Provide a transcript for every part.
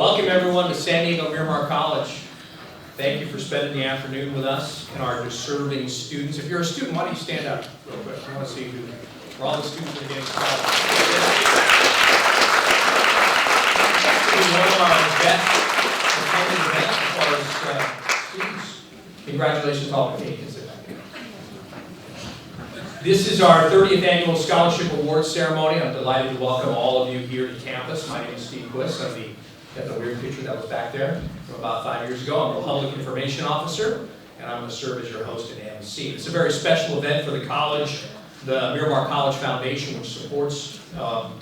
Welcome everyone to San Diego Miramar College. Thank you for spending the afternoon with us and our deserving students. If you're a student, why don't you stand up real quick? I want to see who, for all the students that are getting started. One of our best attending events as far as students. Congratulations to all the cake. This is our 30th Annual Scholarship Awards Ceremony. I'm delighted to welcome all of you here to campus. My name is Steve Quist. Got the weird picture that was back there from about 5 years ago. I'm a Public Information Officer, and I'm going to serve as your host and MC. It's a very special event for the college, the Miramar College Foundation, which supports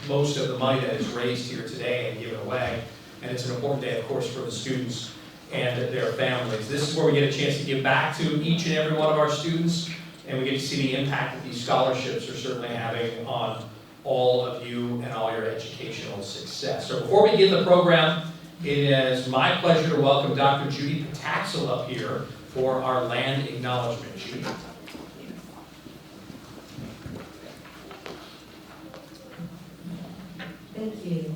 most of the money that is raised here today and given away. And it's an important day, of course, for the students and their families. This is where we get a chance to give back to each and every one of our students, and we get to see the impact that these scholarships are certainly having on all of you and all your educational success. So before we begin the program, it is my pleasure to welcome Dr. Judy Pataxel up here for our land acknowledgement. Judy. Thank you.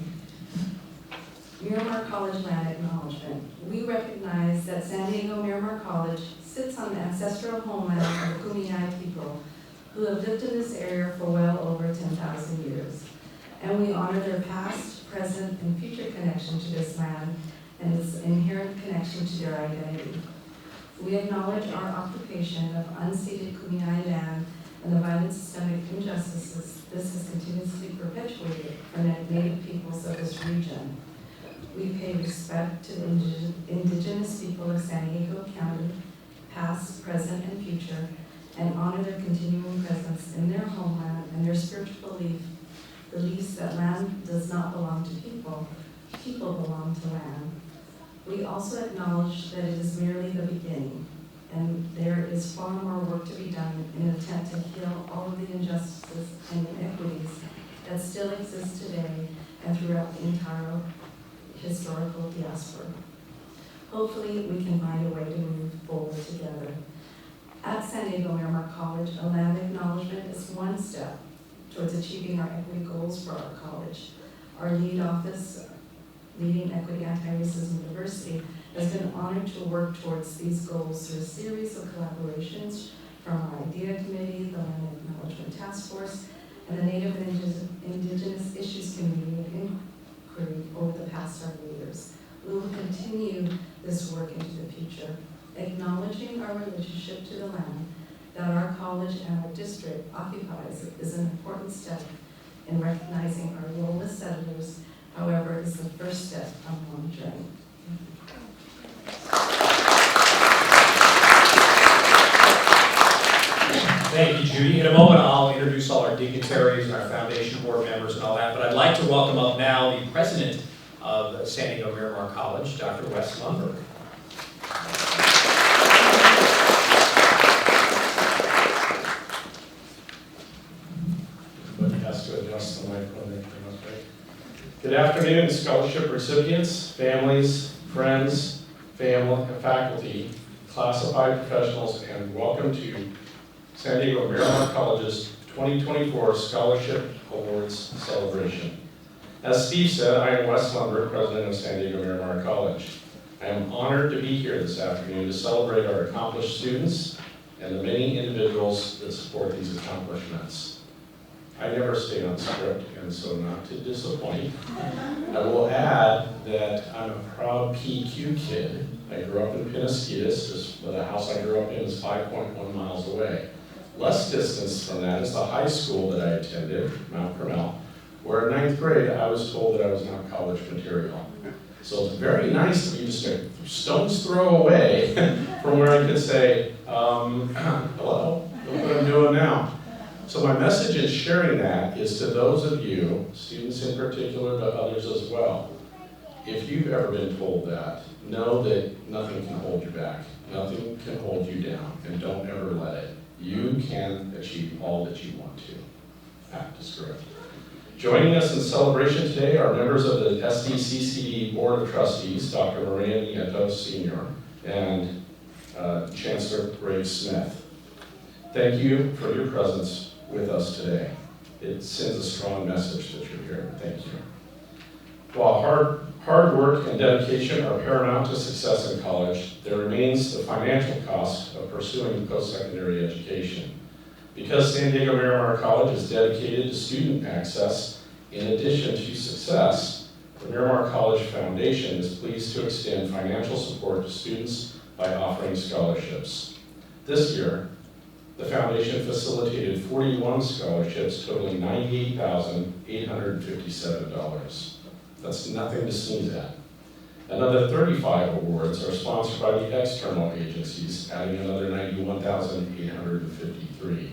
Miramar College Land Acknowledgement. We recognize that San Diego Miramar College sits on the ancestral homeland of the Kumeyaay people who have lived in this area for well over 10,000 years. And we honor their past, present, and future connection to this land and its inherent connection to their identity. We acknowledge our occupation of unceded Kumeyaay land and the violent systemic injustices this has continuously perpetuated for the native peoples of this region. We pay respect to the indigenous people of San Diego County, past, present, and future, and honor their continuing presence in their homeland and their spiritual beliefs that land does not belong to people, people belong to land. We also acknowledge that it is merely the beginning, and there is far more work to be done in an attempt to heal all of the injustices and inequities that still exist today and throughout the entire historical diaspora. Hopefully, we can find a way to move forward together. At San Diego Miramar College, a land acknowledgement is one step towards achieving our equity goals for our college. Our lead office, Leading Equity, Anti-Racism, and Diversity, has been honored to work towards these goals through a series of collaborations from our IDEA Committee, the Land Acknowledgement Task Force, and the Native and Indigenous Issues Committee of Inquiry over the past several years. We will continue this work into the future, acknowledging our relationship to the land that our college and our district occupies is an important step in recognizing our role as settlers. However, it is the first step on a long journey. Thank you, Judy. In a moment, I'll introduce all our dignitaries and our foundation board members and all that, but I'd like to welcome up now the president of San Diego Miramar College, Dr. Wes Lundberg. Good afternoon, scholarship recipients, families, friends, faculty, classified professionals, and welcome to San Diego Miramar College's 2024 Scholarship Awards Celebration. As Steve said, I am Wes Lundberg, president of San Diego Miramar College. I am honored to be here this afternoon to celebrate our accomplished students and the many individuals that support these accomplishments. I never stay on script, and so not to disappoint, I will add that I'm a proud PQ kid. I grew up in Penasquitos, the house I grew up in is 5.1 miles away. Less distance from that is the high school that I attended, Mount Carmel, where in 9th grade I was told that I was not college material. So it's very nice to be just a stone's throw away from where I could say, hello, look what I'm doing now. So my message in sharing that is to those of you, students in particular, but others as well. If you've ever been told that, know that nothing can hold you back. Nothing can hold you down, and don't ever let it. You can achieve all that you want to. Act as correct. Joining us in celebration today are members of the SDCCD Board of Trustees, Dr. Maria Nieto, Sr., and Chancellor Ray Smith. Thank you for your presence with us today. It sends a strong message that you're here. Thank you. While hard work and dedication are paramount to success in college, there remains the financial cost of pursuing post-secondary education. Because San Diego Miramar College is dedicated to student access in addition to success, the Miramar College Foundation is pleased to extend financial support to students by offering scholarships. This year, the foundation facilitated 41 scholarships totaling $98,857. That's nothing to sneeze at. Another 35 awards are sponsored by the external agencies, adding another $91,853.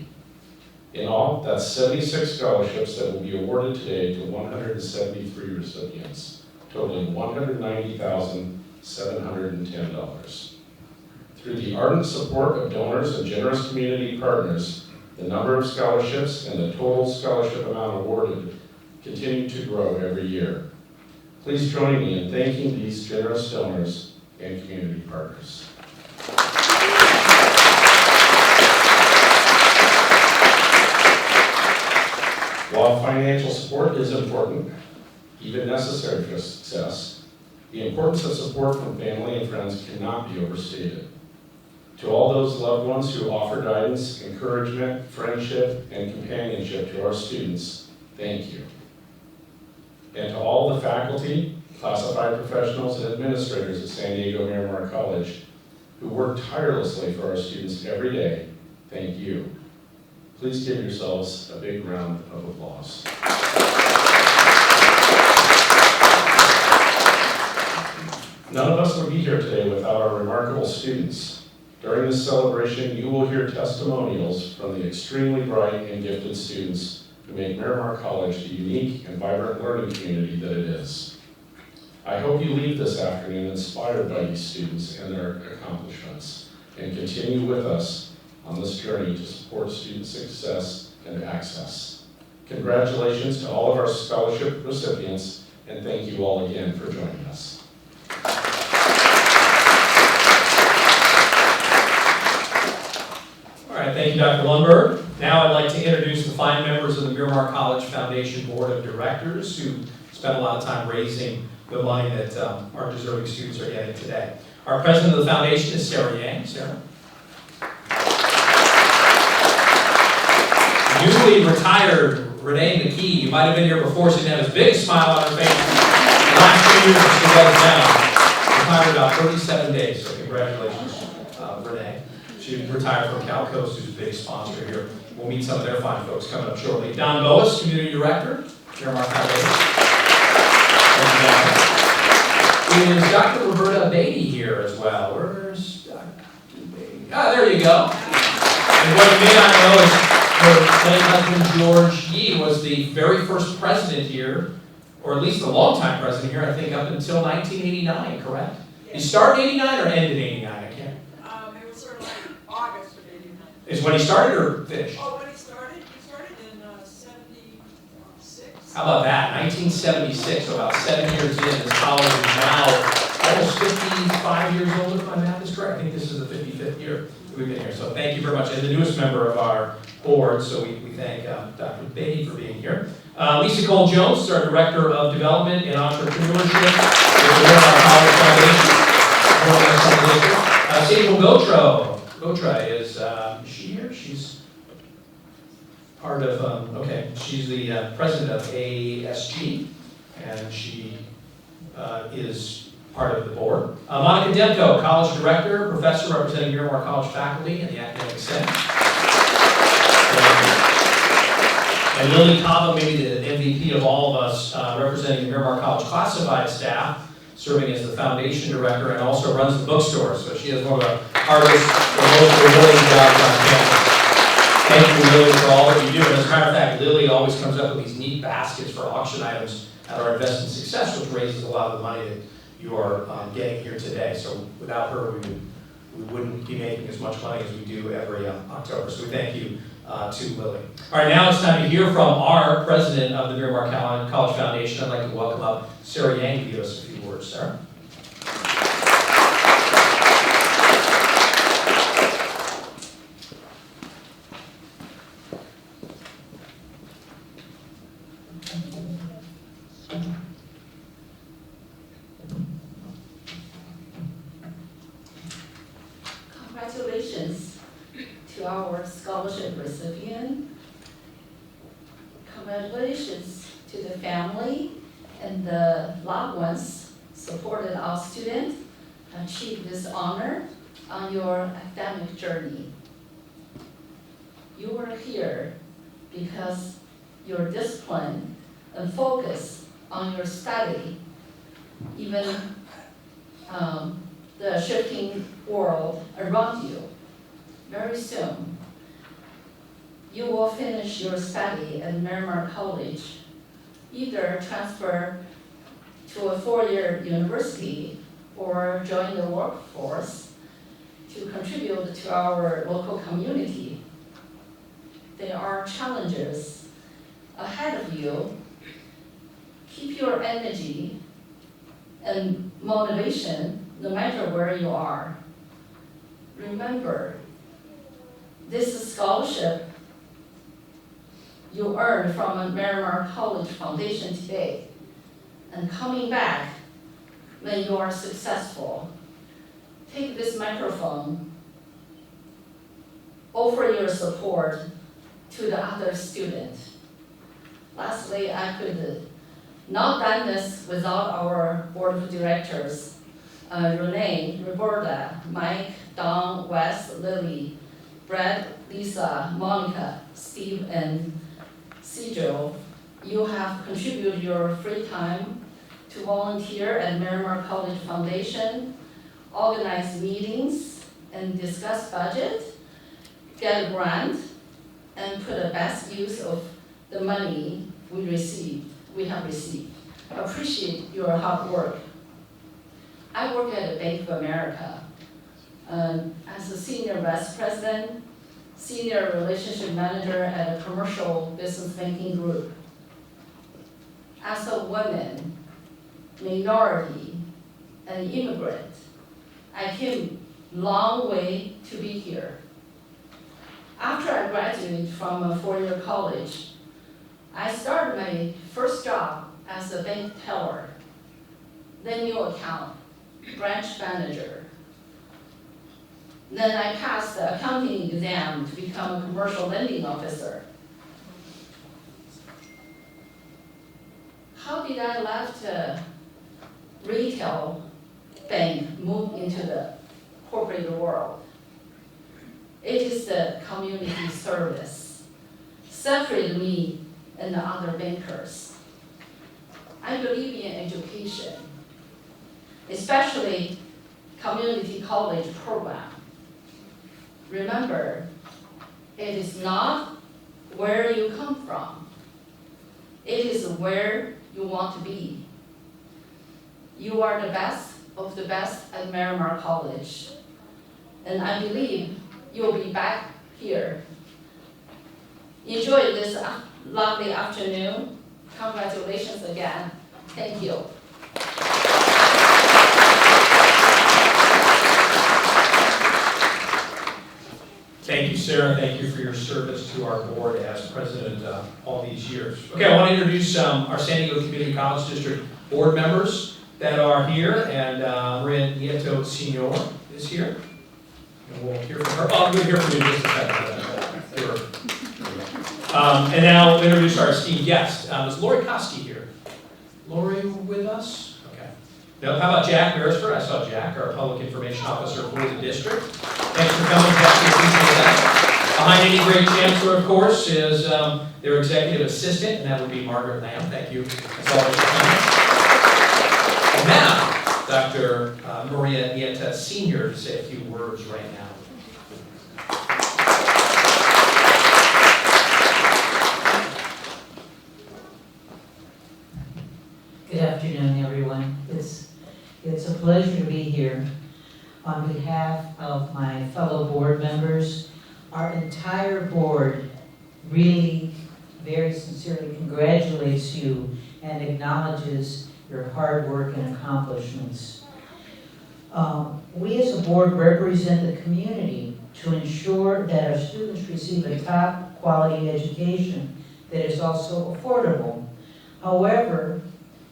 In all, that's 76 scholarships that will be awarded today to 173 recipients, totaling $190,710. Through the ardent support of donors and generous community partners, the number of scholarships and the total scholarship amount awarded continue to grow every year. Please join me in thanking these generous donors and community partners. While financial support is important, even necessary for success, the importance of support from family and friends cannot be overstated. To all those loved ones who offer guidance, encouragement, friendship, and companionship to our students, thank you. And to all the faculty, classified professionals, and administrators at San Diego Miramar College who work tirelessly for our students every day, thank you. Please give yourselves a big round of applause. None of us would be here today without our remarkable students. During this celebration, you will hear testimonials from the extremely bright and gifted students who make Miramar College the unique and vibrant learning community that it is. I hope you leave this afternoon inspired by these students and their accomplishments, and continue with us on this journey to support student success and access. Congratulations to all of our scholarship recipients, and thank you all again for joining us. All right, thank you, Dr. Lundberg. Now I'd like to introduce the fine members of the Miramar College Foundation Board of Directors who spent a lot of time raising the money that our deserving students are getting today. Our president of the foundation is Sarah Yang. Sarah. Newly retired Renee McKee. You might have been here before, so she had this big smile on her face. The last 2 years she was down. Retired about 37 days, so congratulations, Renee. She retired from Cal Coast, who's a big sponsor here. We'll meet some of their fine folks coming up shortly. Don Boas, Community Director, Miramar Foundation. Is Dr. Roberta Beatty here as well? Where's Dr. Beatty? Ah, there you go. And what you may not know is her late husband, George Yee, was the very first president here, or at least a long-time president here, I think up until 1989, correct? Yes. You started in 89 or ended in 89? I can't. It was sort of like August of 89. Is when he started or finished? Oh, when he started in 76. How about that? 1976, so about 7 years in. This college is now almost 55 years old, if my math is correct. I think this is the 55th year that we've been here. So thank you very much. And the newest member of our board, so we thank Dr. Beatty for being here. Lisa Cole Jones is our Director of Development and Entrepreneurship with the Miramar College Foundation. Sable Gotra is she here? She's part of, she's the president of ASG, and she is part of the board. Monica Demko, College Director, Professor representing Miramar College faculty and the Academic Senate. And Lily Cava, maybe the MVP of all of us, representing the Miramar College classified staff, serving as the foundation director and also runs the bookstore. So she has one of the hardest and most rewarding jobs on campus. Thank you, Lily, for all that you do. And as a matter of fact, Lily always comes up with these neat baskets for auction items at our Invest in Success, which raises a lot of the money that you are getting here today. So without her, we wouldn't be making as much money as we do every October. So we thank you to Lily. All right, now it's time to hear from our president of the Miramar College Foundation. I'd like to welcome up Sarah Yang to give us a few words. Sarah. our scholarship recipient. Congratulations to the family and the loved ones supported our student achieve this honor on your academic journey. You are here because your discipline and focus on your study, even the shifting world around you. Very soon, you will finish your study at Miramar College, either transfer to a four-year university or join the workforce to contribute to our local community. There are challenges ahead of you. Keep your energy and motivation no matter where you are. Remember, this is scholarship you earned from a Miramar College Foundation today. And coming back when you are successful, take this microphone, offer your support to the other student. Lastly, I could not done this without our board of directors, Renee, Roberta, Mike, Don, Wes, Lily, Brad, Lisa, Monica, Steve, and Cedro. You have contributed your free time to volunteer at Miramar College Foundation, organize meetings and discuss budget, get a grant, and put the best use of the money we have received. Appreciate your hard work. I work at the Bank of America as a senior vice president, senior relationship manager at a commercial business banking group. As a woman, minority, and immigrant, I came a long way to be here. After I graduated from a four-year college, I started my first job as a bank teller, then new account, branch manager. Then I passed the accounting exam to become a commercial lending officer. How did I left retail bank, move into the corporate world? It is the community service, separated me and the other bankers. I believe in education, especially community college program. Remember, it is not where you come from. It is where you want to be. You are the best of the best at Miramar College. And I believe you'll be back here. Enjoy this lovely afternoon. Congratulations again. Thank you. Thank you, Sarah. Thank you for your service to our board as president all these years. Okay, I want to introduce our San Diego Community College District board members that are here, and Maria Nieto Senior is here. And we'll hear from her. Oh, we'll hear from you in just a second. And now we'll introduce our esteemed guest. Is Lori Koski here? Lori with us? Okay. Now, how about Jack Beresford? I saw Jack, our Public Information Officer for the district. Thanks for coming, Jack. We appreciate that. Behind any great chancellor, of course, is their executive assistant, and that would be Margaret Lamb. Thank you. That's always for coming. And now, Dr. Maria Nieta Senior to say a few words right now. Good afternoon, everyone. It's a pleasure to be here. On behalf of my fellow board members, our entire board really very sincerely congratulates you and acknowledges your hard work and accomplishments. We as a board represent the community to ensure that our students receive a top quality education that is also affordable. However,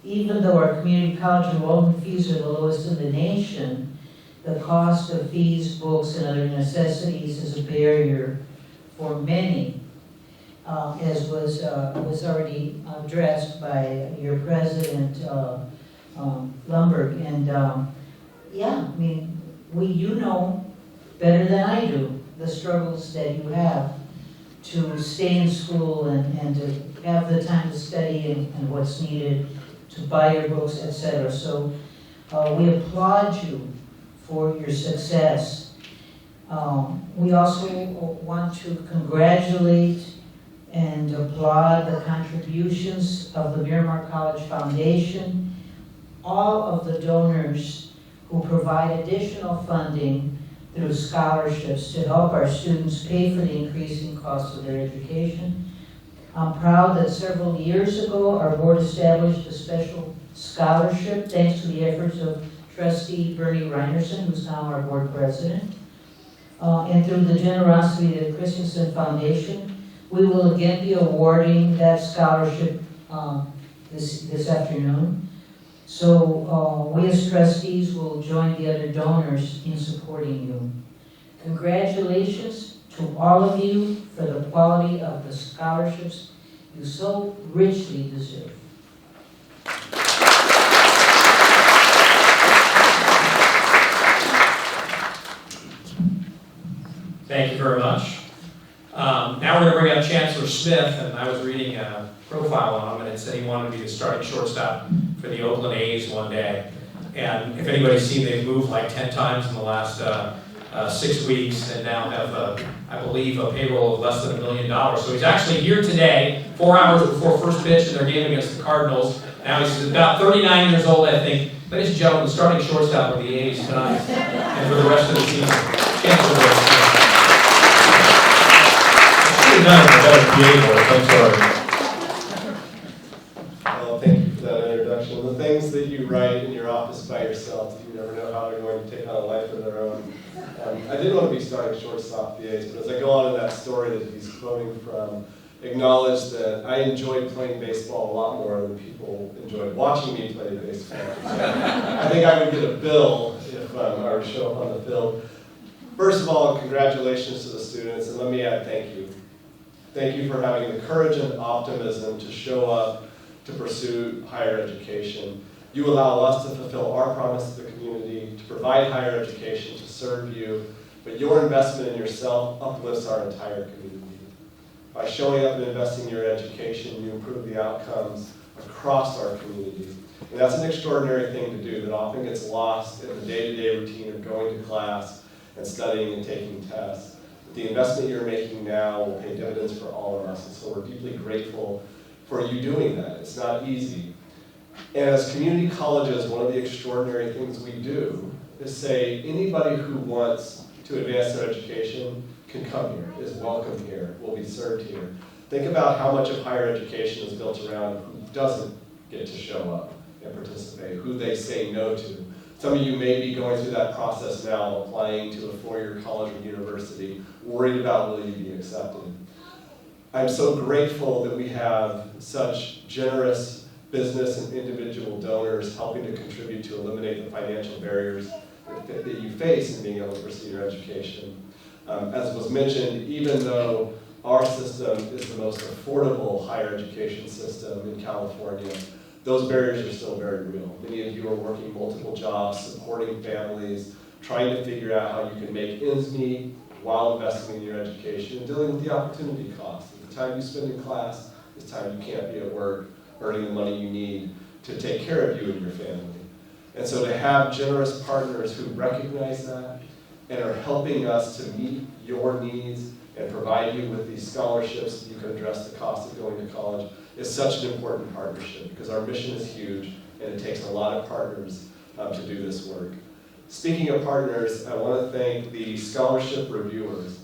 even though our community college enrollment fees are the lowest in the nation, the cost of fees, books, and other necessities is a barrier for many, as was already addressed by your president, Lumberg. And yeah, I mean, you know better than I do the struggles that you have to stay in school and to have the time to study and what's needed, to buy your books, etc. So we applaud you for your success. We also want to congratulate and applaud the contributions of the Miramar College Foundation, all of the donors who provide additional funding through scholarships to help our students pay for the increasing cost of their education. I'm proud that several years ago, our board established a special scholarship thanks to the efforts of trustee Bernie Reinerson, who's now our board president. And through the generosity of the Christensen Foundation, we will again be awarding that scholarship this afternoon. So we as trustees will join the other donors in supporting you. Congratulations to all of you for the quality of the scholarships you so richly deserve. Thank you very much. Now we're going to bring up Chancellor Smith, and I was reading a profile on him, and it said he wanted to be the starting shortstop for the Oakland A's one day. And if anybody's seen, they've moved like 10 times in the last 6 weeks, and now have, I believe, a payroll of less than $1 million. So he's actually here today, 4 hours before first pitch in their game against the Cardinals. Now he's about 39 years old, I think. Ladies and gentlemen, the starting shortstop of the A's tonight, and for the rest of the season, Chancellor Smith. None of the better PA work, I'm sorry. Well, thank you for that introduction. The things that you write in your office by yourself, you never know how they're going to take on a life of their own. I did want to be starting shortstop for the A's, but as I go on in that story that he's quoting from, acknowledge that I enjoyed playing baseball a lot more than people enjoyed watching me play baseball. I think I would get a bill if I were to show up on the field. First of all, congratulations to the students, and let me add thank you. Thank you for having the courage and optimism to show up to pursue higher education. You allow us to fulfill our promise to the community, to provide higher education, to serve you, but your investment in yourself uplifts our entire community. By showing up and investing in your education, you improve the outcomes across our community. And that's an extraordinary thing to do that often gets lost in the day-to-day routine of going to class and studying and taking tests. The investment you're making now will pay dividends for all of us, and so we're deeply grateful for you doing that. It's not easy. And as community colleges, one of the extraordinary things we do is say anybody who wants to advance their education can come here, is welcome here, will be served here. Think about how much of higher education is built around who doesn't get to show up and participate, who they say no to. Some of you may be going through that process now, applying to a four-year college or university, worried about will you be accepted. I'm so grateful that we have such generous business and individual donors helping to contribute to eliminate the financial barriers that you face in being able to pursue your education. As was mentioned, even though our system is the most affordable higher education system in California, those barriers are still very real. Many of you are working multiple jobs, supporting families, trying to figure out how you can make ends meet while investing in your education and dealing with the opportunity cost. The time you spend in class is time you can't be at work earning the money you need to take care of you and your family. And so to have generous partners who recognize that and are helping us to meet your needs and provide you with these scholarships so you can address the cost of going to college is such an important partnership because our mission is huge and it takes a lot of partners to do this work. Speaking of partners, I want to thank the scholarship reviewers.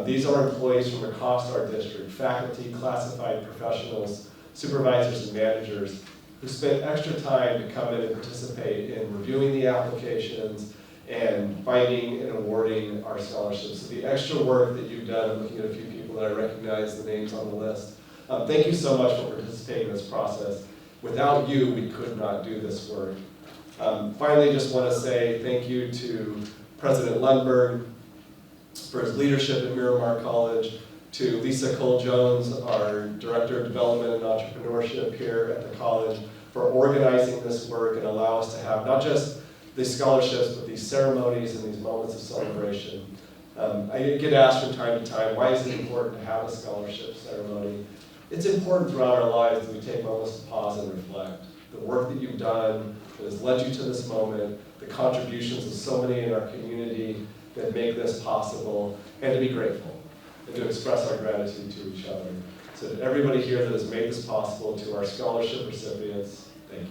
These are employees from across our district, faculty, classified professionals, supervisors, and managers who spent extra time to come in and participate in reviewing the applications and finding and awarding our scholarships. So the extra work that you've done, I'm looking at a few people that I recognize the names on the list. Thank you so much for participating in this process. Without you, we could not do this work. Finally, just want to say thank you to President Lundberg for his leadership at Miramar College, to Lisa Cole-Jones, our Director of Development and Entrepreneurship here at the college, for organizing this work and allow us to have not just these scholarships, but these ceremonies and these moments of celebration. I get asked from time to time, why is it important to have a scholarship ceremony? It's important throughout our lives that we take moments to pause and reflect. The work that you've done that has led you to this moment, the contributions of so many in our community that make this possible, and to be grateful, and to express our gratitude to each other. So to everybody here that has made this possible, to our scholarship recipients, thank you.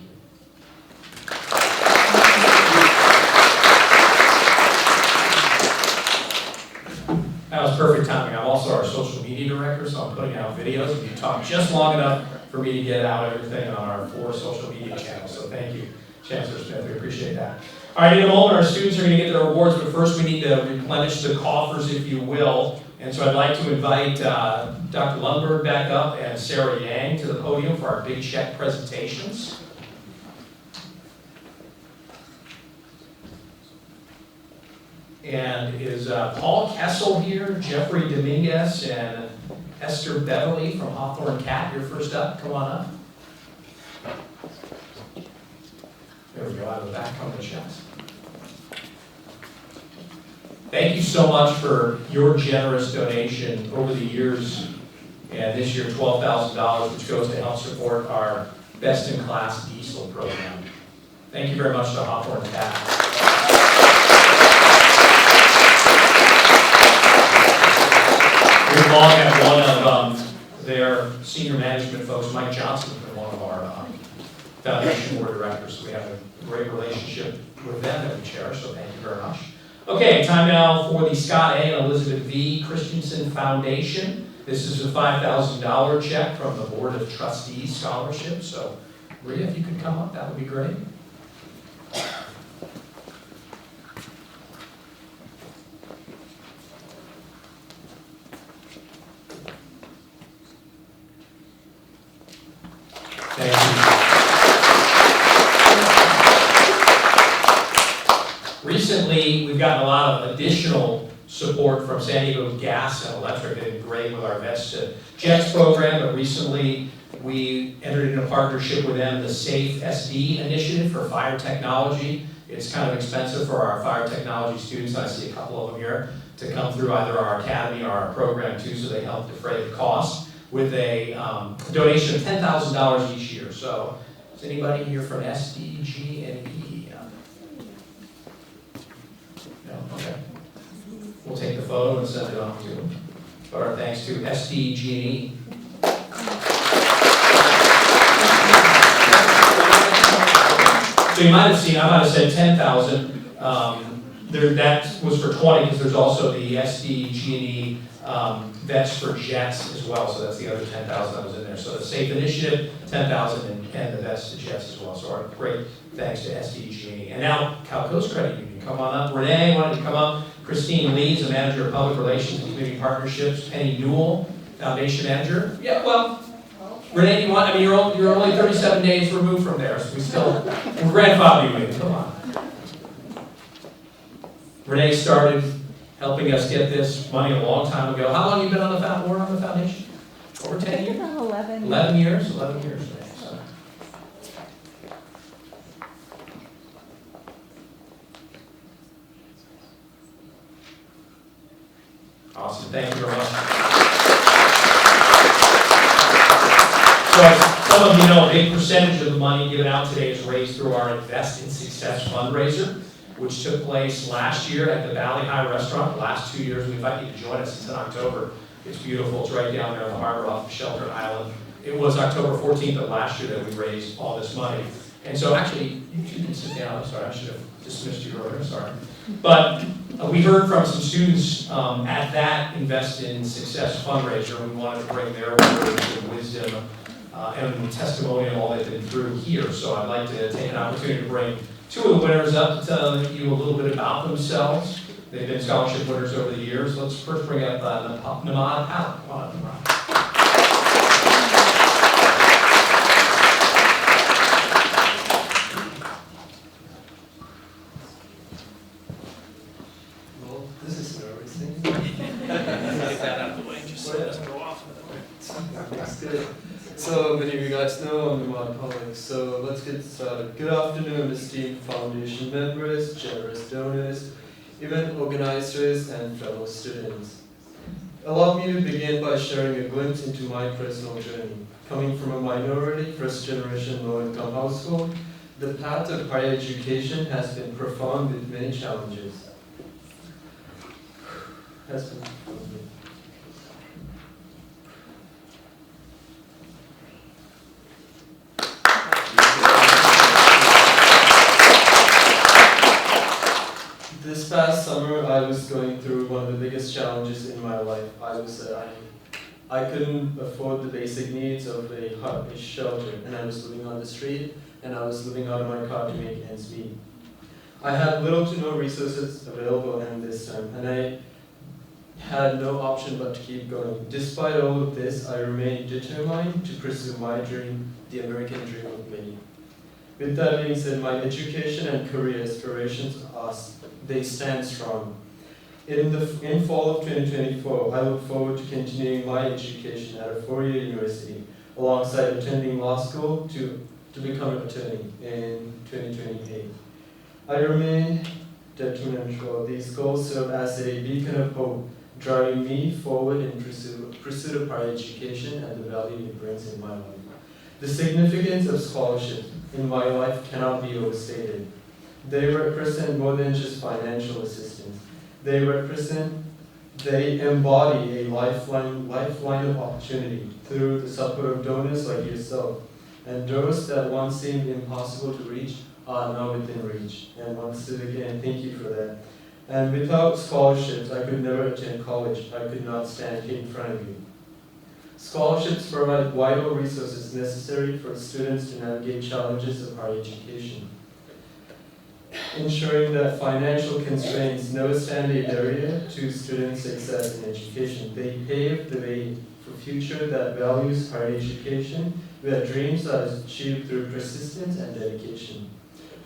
That was perfect timing. I'm also our social media director, so I'm putting out videos. And you talked just long enough for me to get out everything on our 4 social media channels. So thank you, Chancellor Smith. We appreciate that. All right, in a moment, our students are going to get their awards, but first we need to replenish the coffers, if you will. And so I'd like to invite Dr. Lundberg back up and Sarah Yang to the podium for our big check presentations. And is Paul Kessel here, Jeffrey Dominguez, and Esther Beverly from Hawthorne Cat. You're first up. Come on up. There we go. Out of the back come the checks. Thank you so much for your generous donation over the years. And this year, $12,000, which goes to help support our best-in-class diesel program. Thank you very much to Hawthorne Cat. We've long had one of their senior management folks, Mike Johnson, has been one of our foundation board directors. So we have a great relationship with them that we cherish, so thank you very much. Okay, time now for the Scott A. and Elizabeth V. Christensen Foundation. This is a $5,000 check from the Board of Trustees Scholarship. So, Rhea, if you could come up, that would be great. Thank you. Recently, we've gotten a lot of additional support from San Diego Gas and Electric. They've been great with our Vets to Jets program, but recently we entered into a partnership with them, the Safe SD initiative for fire technology. It's kind of expensive for our fire technology students, I see a couple of them here, to come through either our academy or our program too, so they help defray the cost with a donation of $10,000 each year. So, is anybody here from SDG&E? No? Okay. We'll take the photo and send it off to them. But our thanks to SDG&E. So you might have seen, I might have said 10,000. That was for 20 because there's also the SDG&E Vets for Jets as well. So that's the other 10,000 that was in there. So the Safe Initiative, 10,000, and the Vets to Jets as well. So our great thanks to SDG&E. And now Cal Coast Credit Union, come on up. Renee, why don't you come up? Christine Lees, the Manager of Public Relations and Community Partnerships. Penny Newell, Foundation Manager. Yeah, well, Renee, you want? I mean, you're only 37 days removed from there, so we're grandfather you in. Come on. Renee started helping us get this money a long time ago. How long have you been on the board on the foundation? Over 10 years? 11. 11 years. 11 years. Renee, so. Awesome. Thank you very much. So as some of you know, a big percentage of the money given out today is raised through our Invest in Success fundraiser, which took place last year at the Valley High Restaurant. The last 2 years, we invite you to join us. It's in October. It's beautiful. It's right down there on the harbor off of Shelter Island. It was October 14th of last year that we raised all this money. And so actually, you can sit down. I'm sorry, I should have dismissed you earlier. Sorry. But we heard from some students at that Invest in Success fundraiser. We wanted to bring their words of wisdom and testimony of all they've been through here. So I'd like to take an opportunity to bring two of the winners up to tell you a little bit about themselves. They've been scholarship winners over the years. Let's first bring up Namad Pallett. Come on up, Namad. Well, this is nervous. Get that out of the way. Just That's good. So many of you guys know I'm Lamont Collins, so let's get started. Good afternoon, esteemed foundation members, generous donors, event organizers, and fellow students. Allow me to begin by sharing a glimpse into my personal journey. Coming from a minority, first-generation low-income household, the path of higher education has been profound with many challenges. This past summer, I was going through one of the biggest challenges in my life. I couldn't afford the basic needs of a shelter, and I was living on the street, and I was living out of my car to make ends meet. I had little to no resources available in this time, and I had no option but to keep going. Despite all of this, I remained determined to pursue my dream, the American dream of many. With that being said, my education and career aspirations they stand strong. In fall of 2024, I look forward to continuing my education at a four-year university, alongside attending law school to become an attorney in 2028. I remain determined. These goals serve as a beacon of hope, driving me forward in pursuit of higher education and the value it brings in my life. The significance of scholarships in my life cannot be overstated. They represent more than just financial assistance. They embody a lifeline of opportunity through the support of donors like yourself. And doors that once seemed impossible to reach are now within reach. And once again, thank you for that. And without scholarships, I could never attend college. I could not stand here in front of you. Scholarships provide vital resources necessary for students to navigate challenges of higher education, ensuring that financial constraints never stand a barrier to students' success in education. They pave the way for a future that values higher education, where dreams are achieved through persistence and dedication.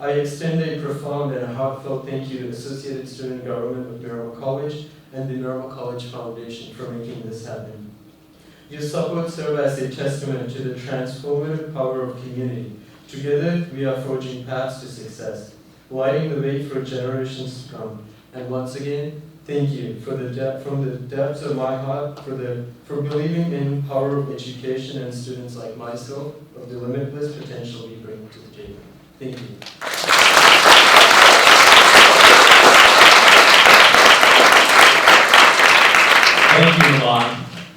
I extend a profound and heartfelt thank you to the Associated Student Government of Miramar College and the Miramar College Foundation for making this happen. Your support serves as a testament to the transformative power of community. Together, we are forging paths to success, lighting the way for generations to come. And once again, thank you from the depths of my heart for believing in the power of education and students like myself, of the limitless potential we bring to the table. Thank you. Thank you, Milan.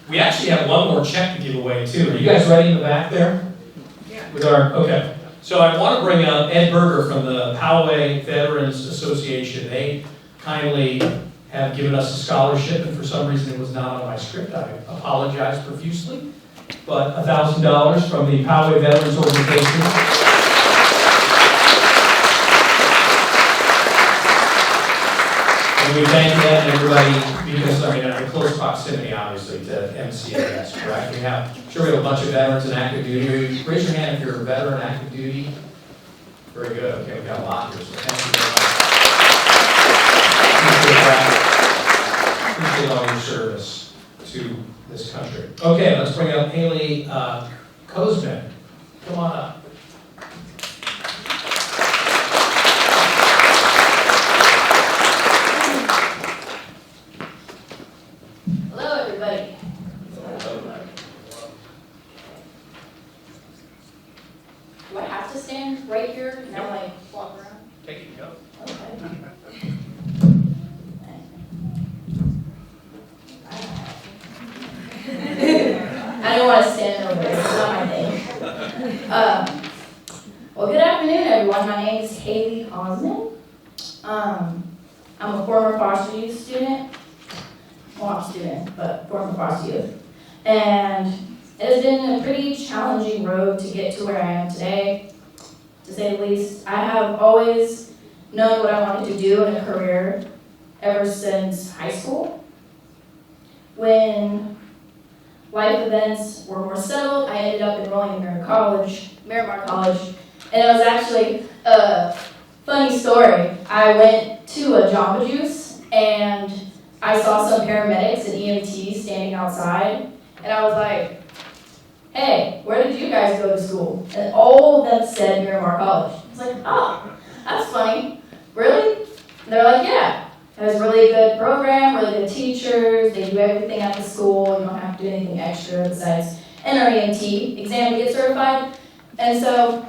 We actually have one more check to give away too. Are you guys ready in the back there? Yeah. Okay. So I want to bring up Ed Berger from the Poway Veterans Association. They kindly have given us a scholarship, and for some reason it was not on my script. I apologize profusely. But $1,000 from the Poway Veterans Organization. And we thank Ed and everybody because, I mean, in close proximity, obviously, to MCAS, correct? We have a bunch of veterans in active duty. Raise your hand if you're a veteran active duty. Very good. Okay, we've got a lot here, so thank you very much. Appreciate all your service to this country. Okay, let's bring up Haley Kozman. Come on up. Hello, everybody. Do I have to stand right here? Can I like walk around? Take it and go. Okay. I don't want to stand over there. It's not my thing. Well, good afternoon, everyone. My name is Haley Osmond. I'm a former foster youth student. Well, I'm a student, but former foster youth. And it has been a pretty challenging road to get to where I am today, to say the least. I have always known what I wanted to do in a career ever since high school. When life events were more settled, I ended up enrolling in Miramar College, and it was actually a funny story. I went to a Jamba Juice, and I saw some paramedics and EMTs standing outside, and I was like, hey, where did you guys go to school? And all of them said Miramar College. I was like, oh, that's funny. Really? And they're like, yeah. It has a really good program, really good teachers, they do everything at the school, you don't have to do anything extra besides enter EMT exam to get certified. And so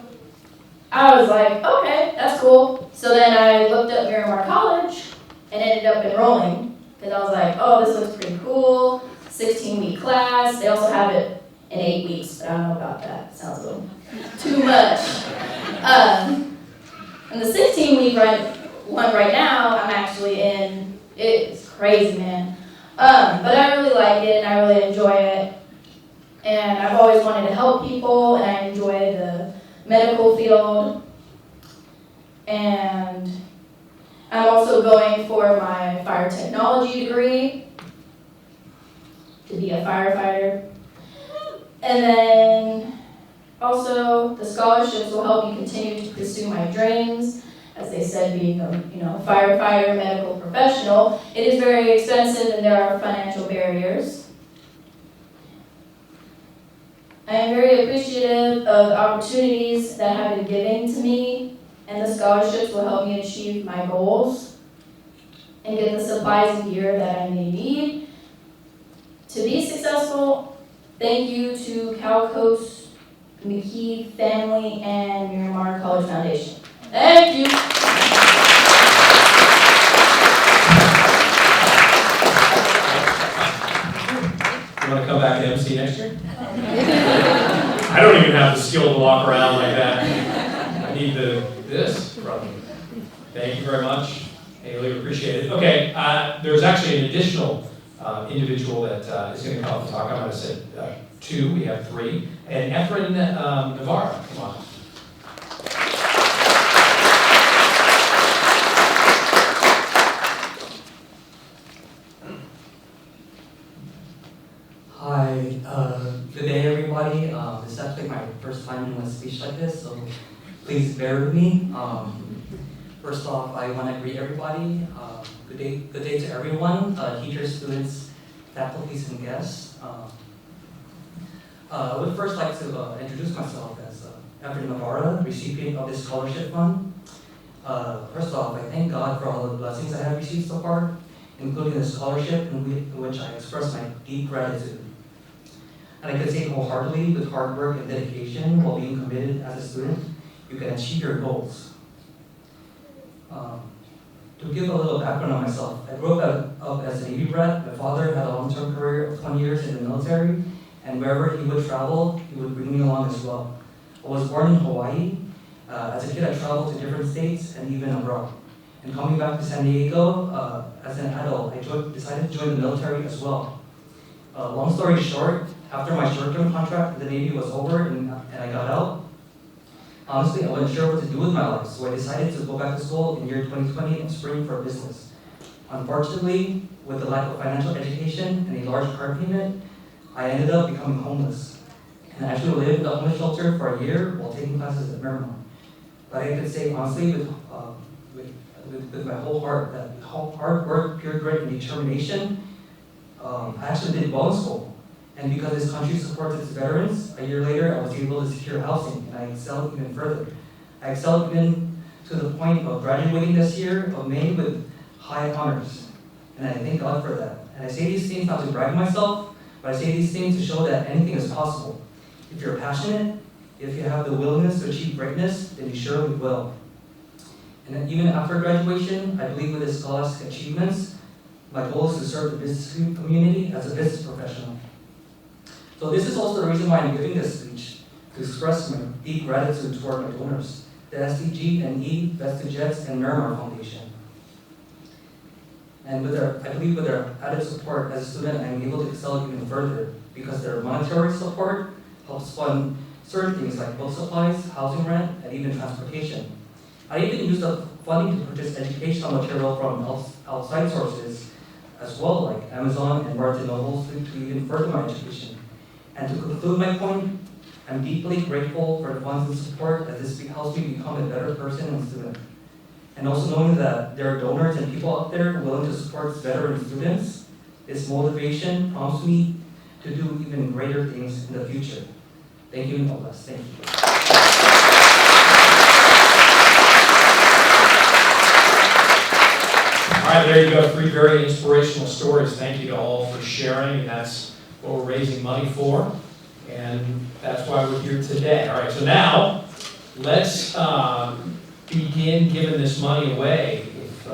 I was like, okay, that's cool. So then I looked up Miramar College and ended up enrolling because I was like, oh, this looks pretty cool. 16-week class. They also have it in 8 weeks, but I don't know about that. Sounds a little too much. And the 16-week one right now, I'm actually in. It's crazy, man. But I really like it and I really enjoy it. And I've always wanted to help people and I enjoy the medical field. And I'm also going for my fire technology degree to be a firefighter. And then also the scholarships will help me continue to pursue my dreams. As they said, being a firefighter, medical professional, it is very expensive and there are financial barriers. I am very appreciative of the opportunities that have been given to me, and the scholarships will help me achieve my goals and get the supplies and gear that I may need to be successful. Thank you to Cal Coast, McKee family, and Miramar College Foundation. Thank you. You want to come back and MC next year? I don't even have the skill to walk around like that. I need this from you. Thank you very much. I really appreciate it. Okay, there's actually an additional individual that is going to come and talk. I'm going to say 2. We have 3. And Efren Navarra, come on. Hi, good day everybody. This is actually my first time doing a speech like this, so please bear with me. First off, I want to greet everybody. Good day to everyone, teachers, students, faculties, and guests. I would first like to introduce myself as Efren Navarra, recipient of this scholarship fund. First off, I thank God for all the blessings I have received so far, including the scholarship in which I express my deep gratitude. And I can say wholeheartedly, with hard work and dedication, while being committed as a student, you can achieve your goals. To give a little background on myself, I grew up as a Navy brat. My father had a long-term career of 20 years in the military, and wherever he would travel, he would bring me along as well. I was born in Hawaii. As a kid, I traveled to different states and even abroad. And coming back to San Diego, as an adult, I decided to join the military as well. Long story short, after my short-term contract in the Navy was over and I got out, honestly, I wasn't sure what to do with my life, so I decided to go back to school in year 2020 in spring for business. Unfortunately, with the lack of financial education and a large car payment, I ended up becoming homeless. And I actually lived in a homeless shelter for a year while taking classes at Miramar. But I could say honestly, with my whole heart, that hard work, pure grit, and determination, I actually did well in school. And because this country supports its veterans, a year later I was able to secure housing, and I excelled even further. I excelled even to the point of graduating this year of May with high honors. And I thank God for that. And I say these things not to brag myself, but I say these things to show that anything is possible. If you're passionate, if you have the willingness to achieve greatness, then you surely will. And then even after graduation, I believe with his scholastic achievements, my goal is to serve the business community as a business professional. So this is also the reason why I'm giving this speech, to express my deep gratitude toward my donors, the SDG&E, VestiJets, and Miramar Foundation. And I believe with their added support as a student, I'm able to excel even further because their monetary support helps fund certain things like book supplies, housing rent, and even transportation. I even use the funding to purchase educational material from outside sources as well, like Amazon and Barnes & Noble, to even further my education. And to conclude my point, I'm deeply grateful for the funds and support as this helps me become a better person and student. And also knowing that there are donors and people out there willing to support veteran students, this motivation prompts me to do even greater things in the future. Thank you and God bless. Thank you. All right, there you go, 3 very inspirational stories. Thank you to all for sharing, and that's what we're raising money for, and that's why we're here today. All right, so now, let's begin giving this money away, if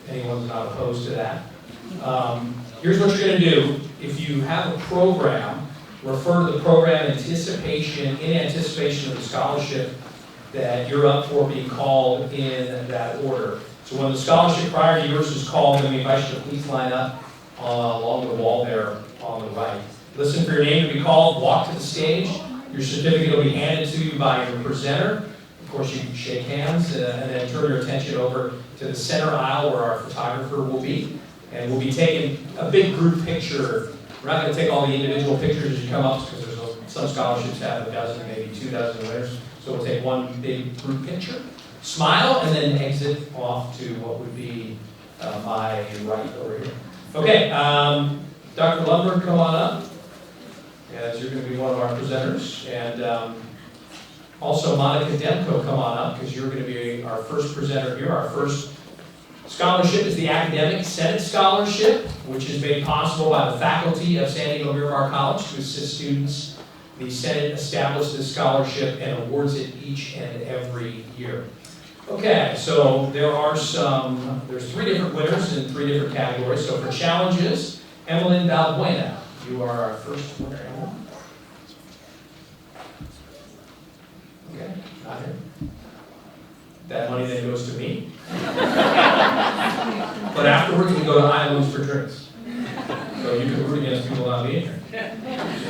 anyone's not opposed to that. Here's what you're going to do. If you have a program, refer to the program in anticipation of the scholarship that you're up for being called in that order. So when the scholarship prior to yours is called, then we invite you to please line up along the wall there on the right. Listen for your name to be called, walk to the stage. Your certificate will be handed to you by your presenter. Of course, you can shake hands and then turn your attention over to the center aisle where our photographer will be. And we'll be taking a big group picture. We're not going to take all the individual pictures as you come up because there's some scholarships have a dozen, maybe 2 dozen winners. So we'll take one big group picture, smile, and then exit off to what would be my right over here. Okay, Dr. Lundberg, come on up, as you're going to be one of our presenters. And also Monica Demko, come on up, because you're going to be our first presenter here. Our first scholarship is the Academic Senate Scholarship, which is made possible by the faculty of San Diego Miramar College to assist students. The Senate established this scholarship and awards it each and every year. Okay, so there's 3 different winners in 3 different categories. So for challenges, Evelyn Balbuena, you are our first winner, Evelyn. Okay, not here. That money then goes to me. But afterwards, we go to Islands for drinks. So you can root against people not being here. So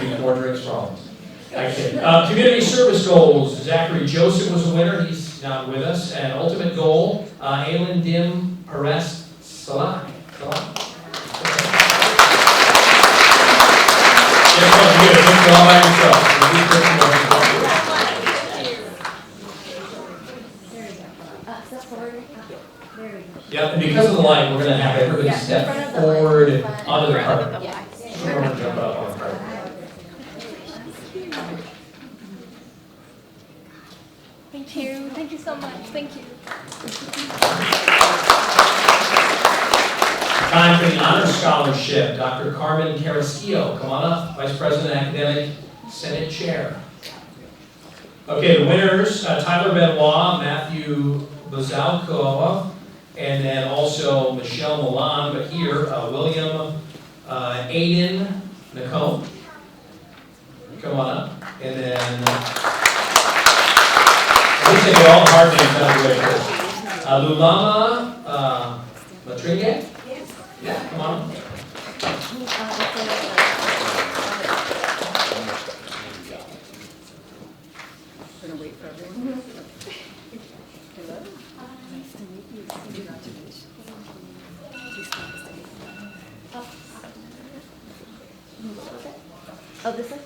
you get more drinks for all of us. Okay. Community service goals. Zachary Joseph was a winner. He's not with us. And ultimate goal, Aylin Dim Perez Salah. You get a picture all by yourself. Yep, and because of the light, we're going to have everybody step forward onto the carpet. Someone jump up on the carpet. Thank you. Thank you so much. Thank you. Time for the Honor Scholarship. Dr. Carmen Carrasquillo, come on up. Vice President Academic Senate Chair. Okay, the winners, Tyler Benoit, Matthew Bazalko, and then also Michelle Milan, but here, William Aiden Nicole. Come on up. And then, let's say all the hard names out of the way first. Lulama Matringe? Yeah, come on up. Gonna wait for everyone. Hello? Nice to meet you. Congratulations. Oh, this way?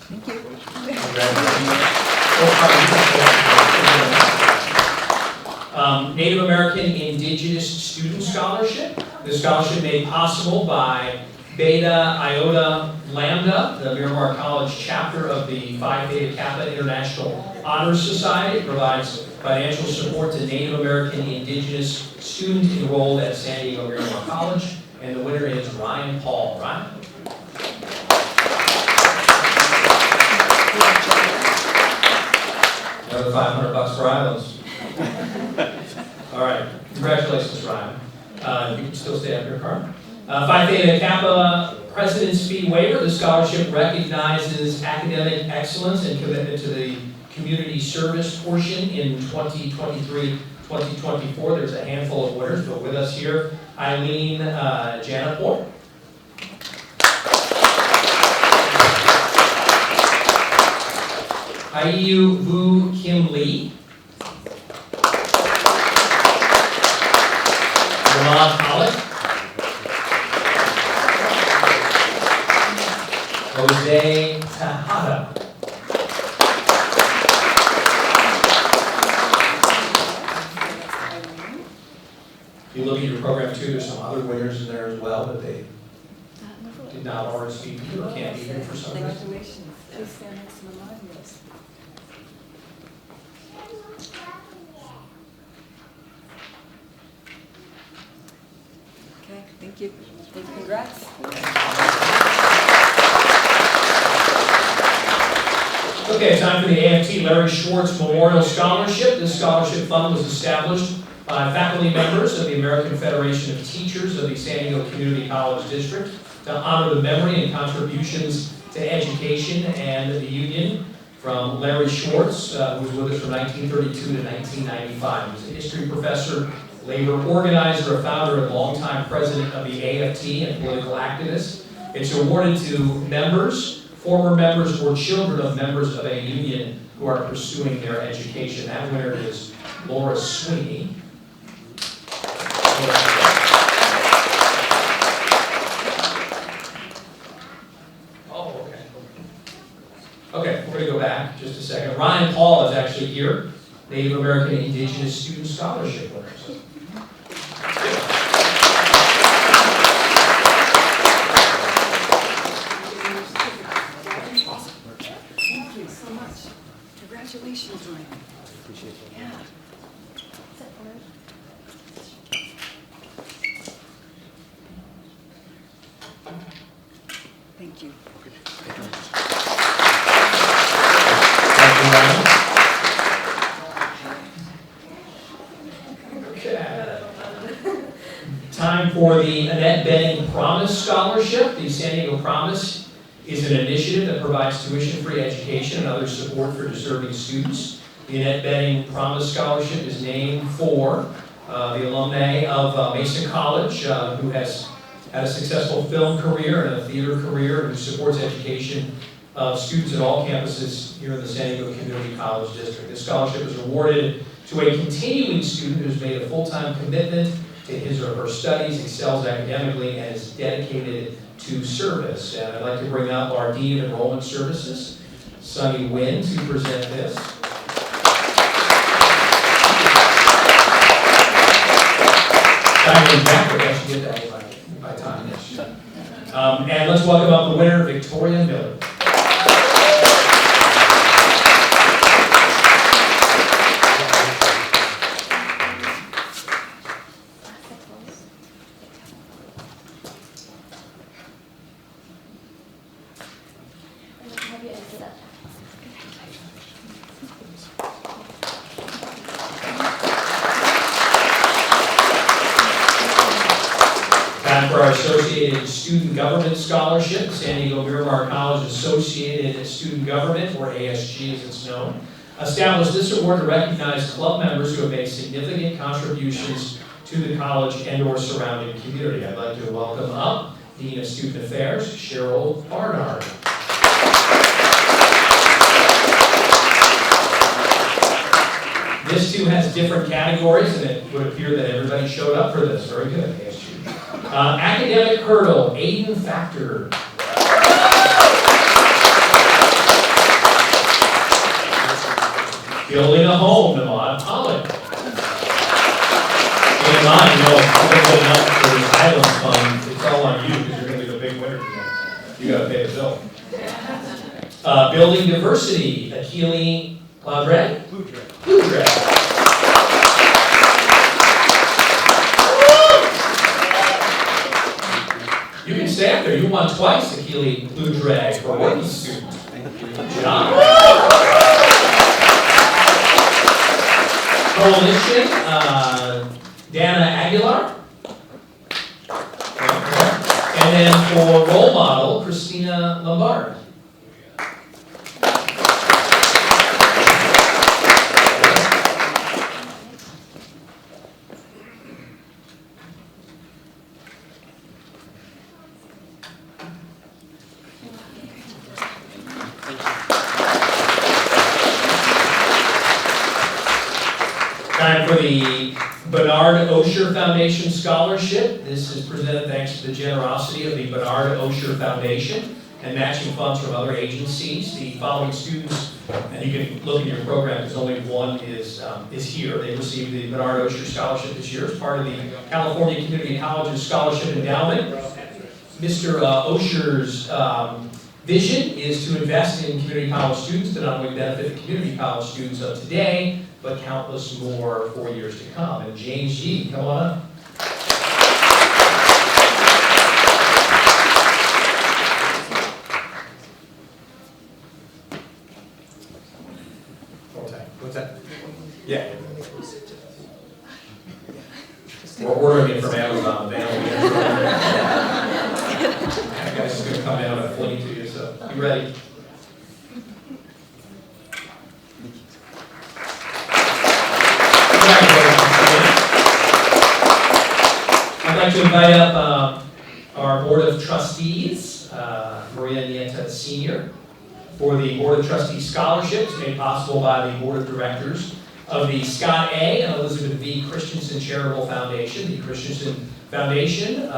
Thank you. Native American Indigenous Student Scholarship. This scholarship made possible by Beta Iota Lambda, the Miramar College chapter of the Phi Beta Kappa International Honor Society. It provides financial support to Native American Indigenous students enrolled at San Diego Miramar College. And the winner is Ryan Paul. Ryan? Another $500 for Islands. All right, congratulations, Ryan. You can still stay up your car. Phi Theta Kappa President's Fee Waiver. The scholarship recognizes academic excellence and commitment to the community service portion in 2023-2024. There's a handful of winners, but with us here, Eileen Janapor. Aiyu Vu Kim Lee. Vermont Pollock. Tejada. If you look at your program too, there's some other winners in there as well, but they did not RSVP or can't be here for some reason. Congratulations. Please stand next to the modules. Okay, thank you. Congrats. Okay, time for the AFT Larry Schwartz Memorial Scholarship. This scholarship fund was established by faculty members of the American Federation of Teachers of the San Diego Community College District to honor the memory and contributions to education and the union from Larry Schwartz, who was with us from 1932 to 1995. He was a history professor, labor organizer, a founder, and longtime president of the AFT and political activist. It's awarded to members, former members, or children of members of a union who are pursuing their education. That winner is Laura Sweeney. Oh, okay. Okay, we're going to go back just a second. Ryan Paul is actually here, Native American Indigenous Student Scholarship winner. So. Thank you so much. Congratulations, Ryan. Appreciate it. Yeah. Thank you. Thank you, Ryan. Okay. Time for the Annette Benning Promise Scholarship. The San Diego Promise is an initiative that provides tuition-free education and other support for deserving students. The Annette Benning Promise Scholarship is named for the alumni of Mason College, who has had a successful film career and a theater career, and who supports education of students at all campuses here in the San Diego Community College District. This scholarship is awarded to a continuing student who's made a full-time commitment to his or her studies, excels academically, and is dedicated to service. And I'd like to bring up our Dean of Enrollment Services, Sunny Wynn, to present this. Diane Becker, I should get that by time. And let's welcome up the winner, Victoria Miller. Time for our Associated Student Government Scholarship, San Diego Miramar College Associated Student Government, or ASG as it's known, established this award to recognize club members who have made significant contributions to the college and or surrounding community. I'd like to welcome up Dean of Student Affairs, Cheryl Barnard. This too has different categories, and it would appear that everybody showed up for this. Very good, ASG. Academic Hurdle, Aiden Factor. Building a Home, Namad Pollock. Keep in mind, you know, if you're good enough for the Island Fund, it's all on you, because you're going to be the big winner today. You got to pay the bill. Building Diversity, Akili Ladre? Bludre. You can stay up there. You won twice, Akili Bludre, for working student. Good job. Coalition, Dana Aguilar. And then for Role Model, Christina Lombard. Time for the Bernard Osher Foundation Scholarship. This is presented thanks to the generosity of the Bernard Osher Foundation and matching funds from other agencies. The following students, and you can look in your program because only one is here. They received the Bernard Osher Scholarship this year as part of the California Community Colleges Scholarship Endowment. Mr. Osher's vision is to invest in community college students to not only benefit the community college students of today, but countless more for years to come. And James G., come on up. What's that? Yeah. We're ordering it from Amazon. That guy's just going to come down and fling to you, so you ready? I'd like to invite up our Board of Trustees, Maria Nieta Sr., for the Board of Trustees scholarships made possible by the Board of Directors of the Scott A. and Elizabeth V. Christensen Charitable Foundation. The Christensen Foundation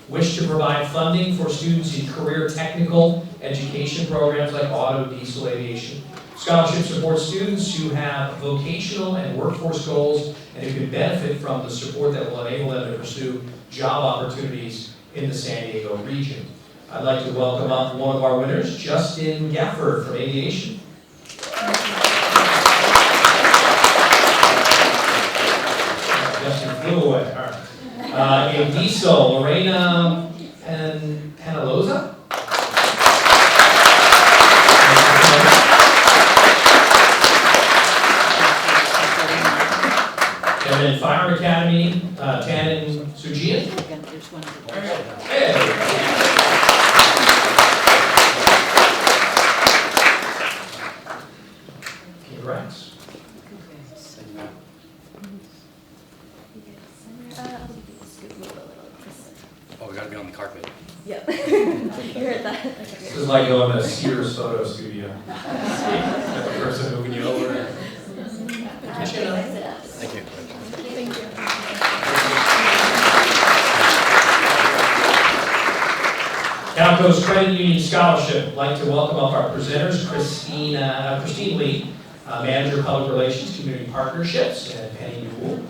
wish to provide funding for students in career technical education programs like auto, diesel, aviation. Scholarship supports students who have vocational and workforce goals and who can benefit from the support that will enable them to pursue job opportunities in the San Diego region. I'd like to welcome up one of our winners, Justin Gafford from Aviation. Justin flew away. All right. In diesel, Lorena Panaloza. And then Fire Academy, Tannen Sujian. Hey. Congrats. Oh, we gotta be on the carpet. Yep. You heard that. This is like going to Sears photo studio. Got the person moving you over. Thank you. Thank you. Calco's Credit Union Scholarship. I'd like to welcome up our presenters, Christine Lee, Manager of Public Relations, Community Partnerships, and Penny Newell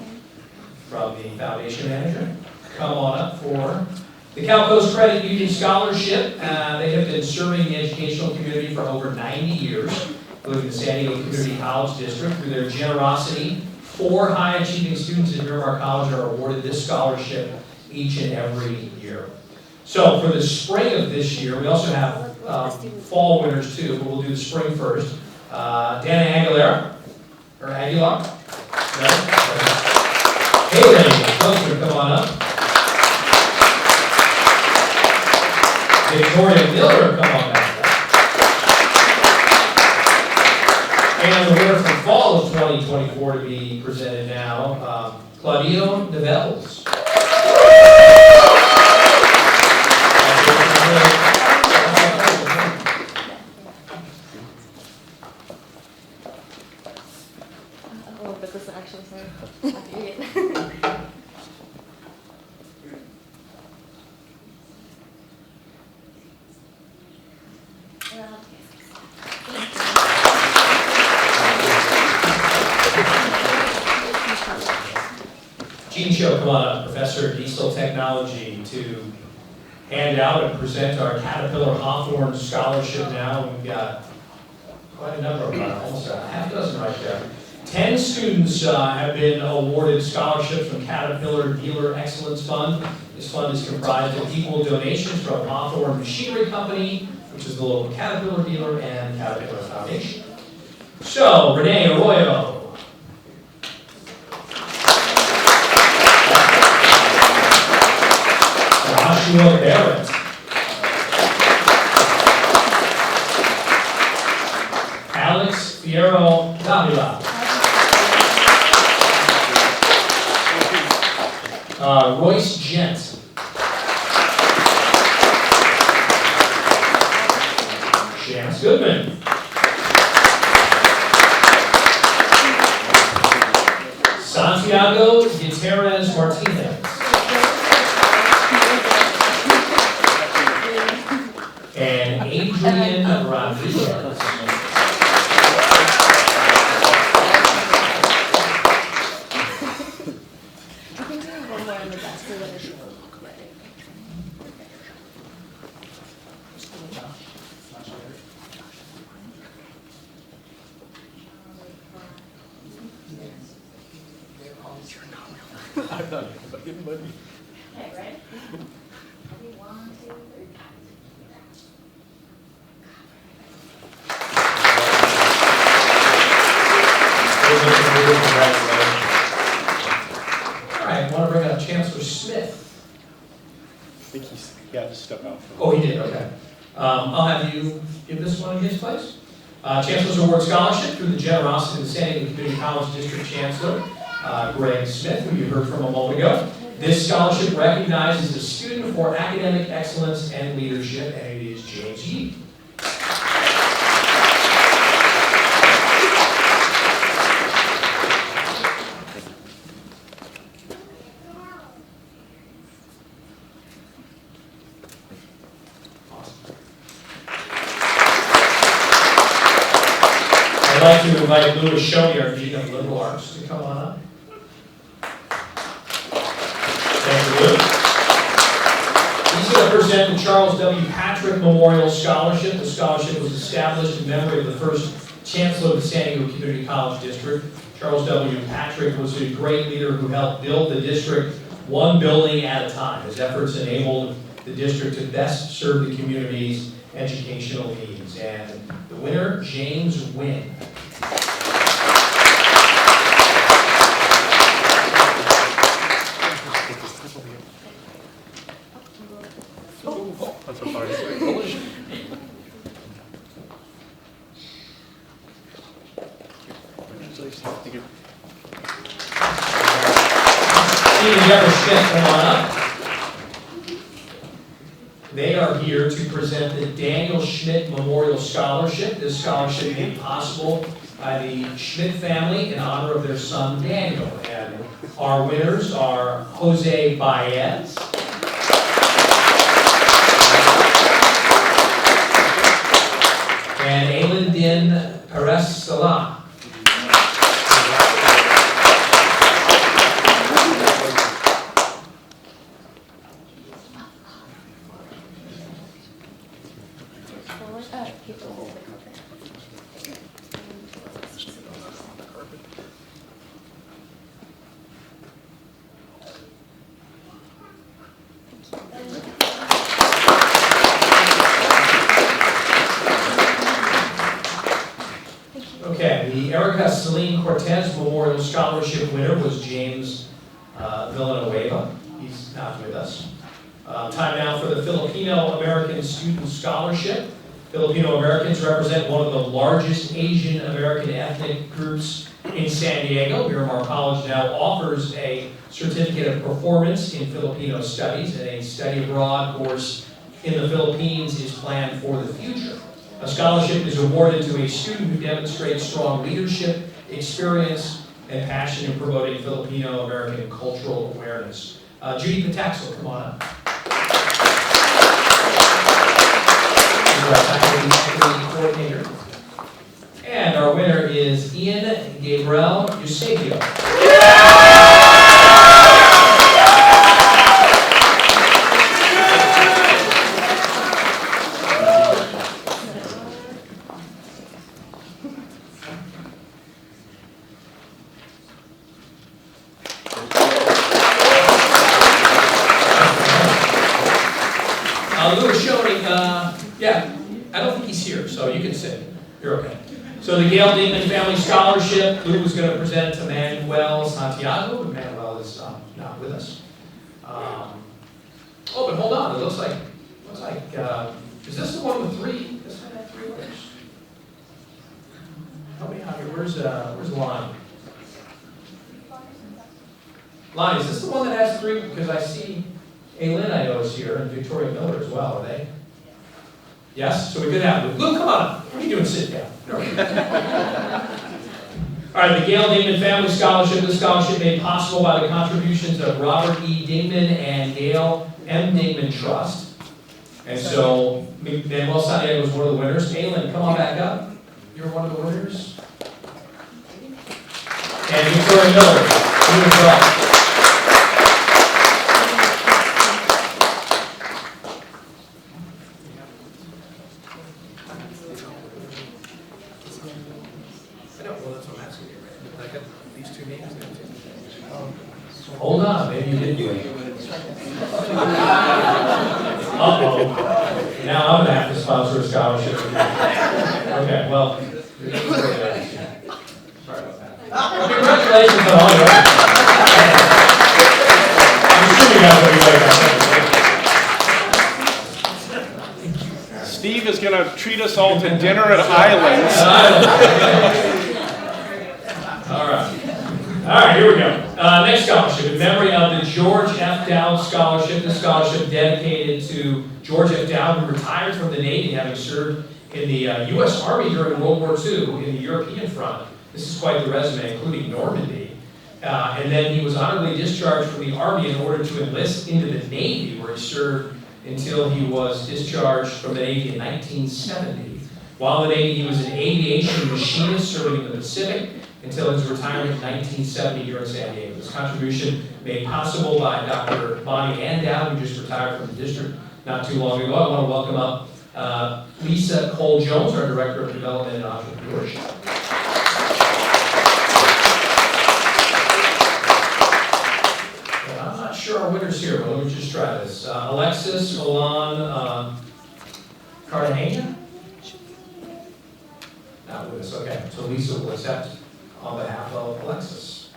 from the Foundation Manager. Come on up for the Calco's Credit Union Scholarship. They have been serving the educational community for over 90 years, including the San Diego Community College District. Through their generosity, 4 high-achieving students at Miramar College are awarded this scholarship each and every year. So for the spring of this year, we also have fall winners too, but we'll do the spring first. Dana Aguilar, or Aguilar. No? Hey, Randy, come on up. Victoria Miller, come on back. And the winner from fall of 2024 to be presented now, Claudio Nivelles. Oh, but this actually sorry. Gene Cho, come on up, Professor of Diesel Technology, to hand out and present our Caterpillar Hawthorne Scholarship now. We've got quite a number of them, almost a half dozen right there. 10 students have been awarded scholarships from Caterpillar Dealer Excellence Fund. This fund is comprised of equal donations from Hawthorne Machinery Company, which is the local Caterpillar dealer, and Caterpillar Foundation. So, Renee Arroyo. Joshua Barrett. Alex Fierro Davila. Royce Gent. Chance Goodman. Santiago Gutierrez Martinez. And I'm not anybody. Okay, ready? Ready, 1, 2, 3. All right, I want to bring up Chancellor Smith. I think he had to step out. Oh, he did, okay. I'll have you give this one in his place. Chancellor's Award Scholarship through the generosity of the San Diego Community College District Chancellor, Greg Smith, who you heard from a moment ago. This scholarship recognizes a student for academic excellence and leadership, and it is James Yee. I'd like to invite Louis Shoney, our Dean of Liberal Arts, to come on up. Thank you, Lou. He's going to present the Charles W. Patrick Memorial Scholarship. The scholarship was established in memory of the first Chancellor of the San Diego Community College District. Charles W. Patrick was a great leader who helped build the district one building at a time. His efforts enabled the district to best serve the community's educational needs. And the winner, James Wynn. I'm so sorry. Thank you. Stephen Deborah Schmidt, come on up. They are here to present the Daniel Schmidt Memorial Scholarship. This scholarship made possible by the Schmidt family in honor of their son Daniel. And our winners are Jose Baez, and Aylin Perez Salah. Okay, the Erica Celine Cortez Memorial Scholarship winner was James Villanueva. He's not with us. Time now for the Filipino American Student Scholarship. Filipino Americans represent one of the largest Asian American ethnic groups in San Diego. Miramar College now offers a certificate of performance in Filipino studies, and a study abroad course in the Philippines is planned for the future. A scholarship is awarded to a student who demonstrates strong leadership, experience, and passion in promoting Filipino American cultural awareness. Judy Pataxel, come on up. She's our faculty equity coordinator. And our winner is Ian Gabriel Eusebio. Louis Shoney, yeah, I don't think he's here, so you can sit. You're okay. So the Gail Dingman Family Scholarship, Lou was going to present to Manuel Santiago, but Manuel is not with us. Oh, but hold on, it looks like, is this the one with three? This one had 3 winners? Help me out here, where's Lonnie? Lonnie, is this the one that has 3? Because I see Aylin, I know, is here, and Victoria Miller as well, are they? Yes? So we could have Luke. Luke, come on. What are you doing? Sit down. All right, the Gail Dingman Family Scholarship. This scholarship made possible by the contributions of Robert E. Dingman and Gail M. Dingman Trust. And so Manuel Santiago was one of the winners. Aylin, come on back up. You're one of the winners. And Victoria Miller, you as well. I know, well, that's what I'm asking you, right? I got these 2 names there too. Hold on, maybe you did win. Uh-oh. Now I'm gonna have to sponsor a scholarship. Okay, well. Sorry about that. Congratulations on all your. I'm sure you guys will be like that. Steve is going to treat us all to dinner at Islands. All right. All right, here we go. Next scholarship, in memory of the George F. Dowd Scholarship. This scholarship dedicated to George F. Dowd, who retired from the Navy, having served in the U.S. Army during World War II in the European front. This is quite the resume, including Normandy. And then he was honorably discharged from the Army in order to enlist into the Navy, where he served until he was discharged from the Navy in 1970. While in the Navy, he was an aviation machinist serving in the Pacific until his retirement in 1970 here in San Diego. This contribution made possible by Dr. Bonnie Ann Dowd, who just retired from the district not too long ago. I want to welcome up Lisa Cole-Jones, our Director of Development and Entrepreneurship. I'm not sure our winner's here, but let me just try this. Alexis Olan Cartagena? Not with us, okay. So Lisa will accept on behalf of Alexis.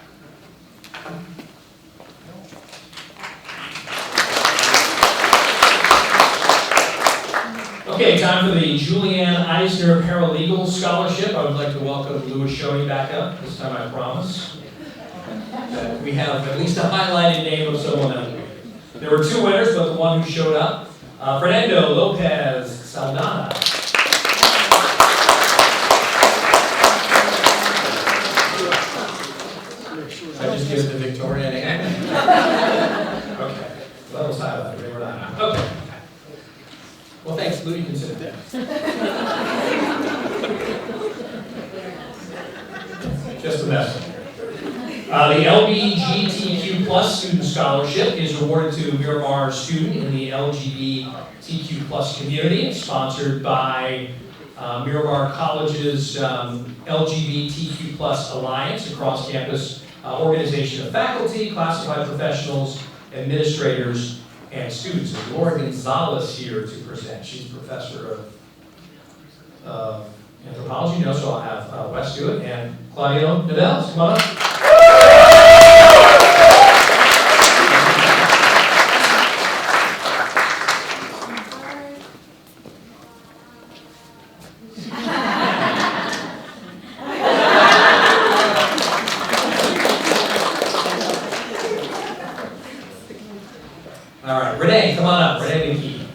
Okay, time for the Julianne Eisner Paralegal Scholarship. I would like to welcome Louis Shoney back up. This time I promise that we have at least a highlighted name of someone else. There were two winners, but the one who showed up, Fernando Lopez Saldana. I just give the Victoria name. Okay, well, that was highlighted. They were not. Okay. Well, thanks, Lou. You can sit there. Just a mess. The LGBTQ plus student scholarship is awarded to a Miramar student in the LGBTQ plus community. It's sponsored by Miramar College's LGBTQ plus Alliance, across campus organization of faculty, classified professionals, administrators, and students. And Laura Gonzalez here to present. She's professor of anthropology, so I'll have Wes do it, and Claudio Nadell, come on up. All right, Renee, come on up. Renee McKee.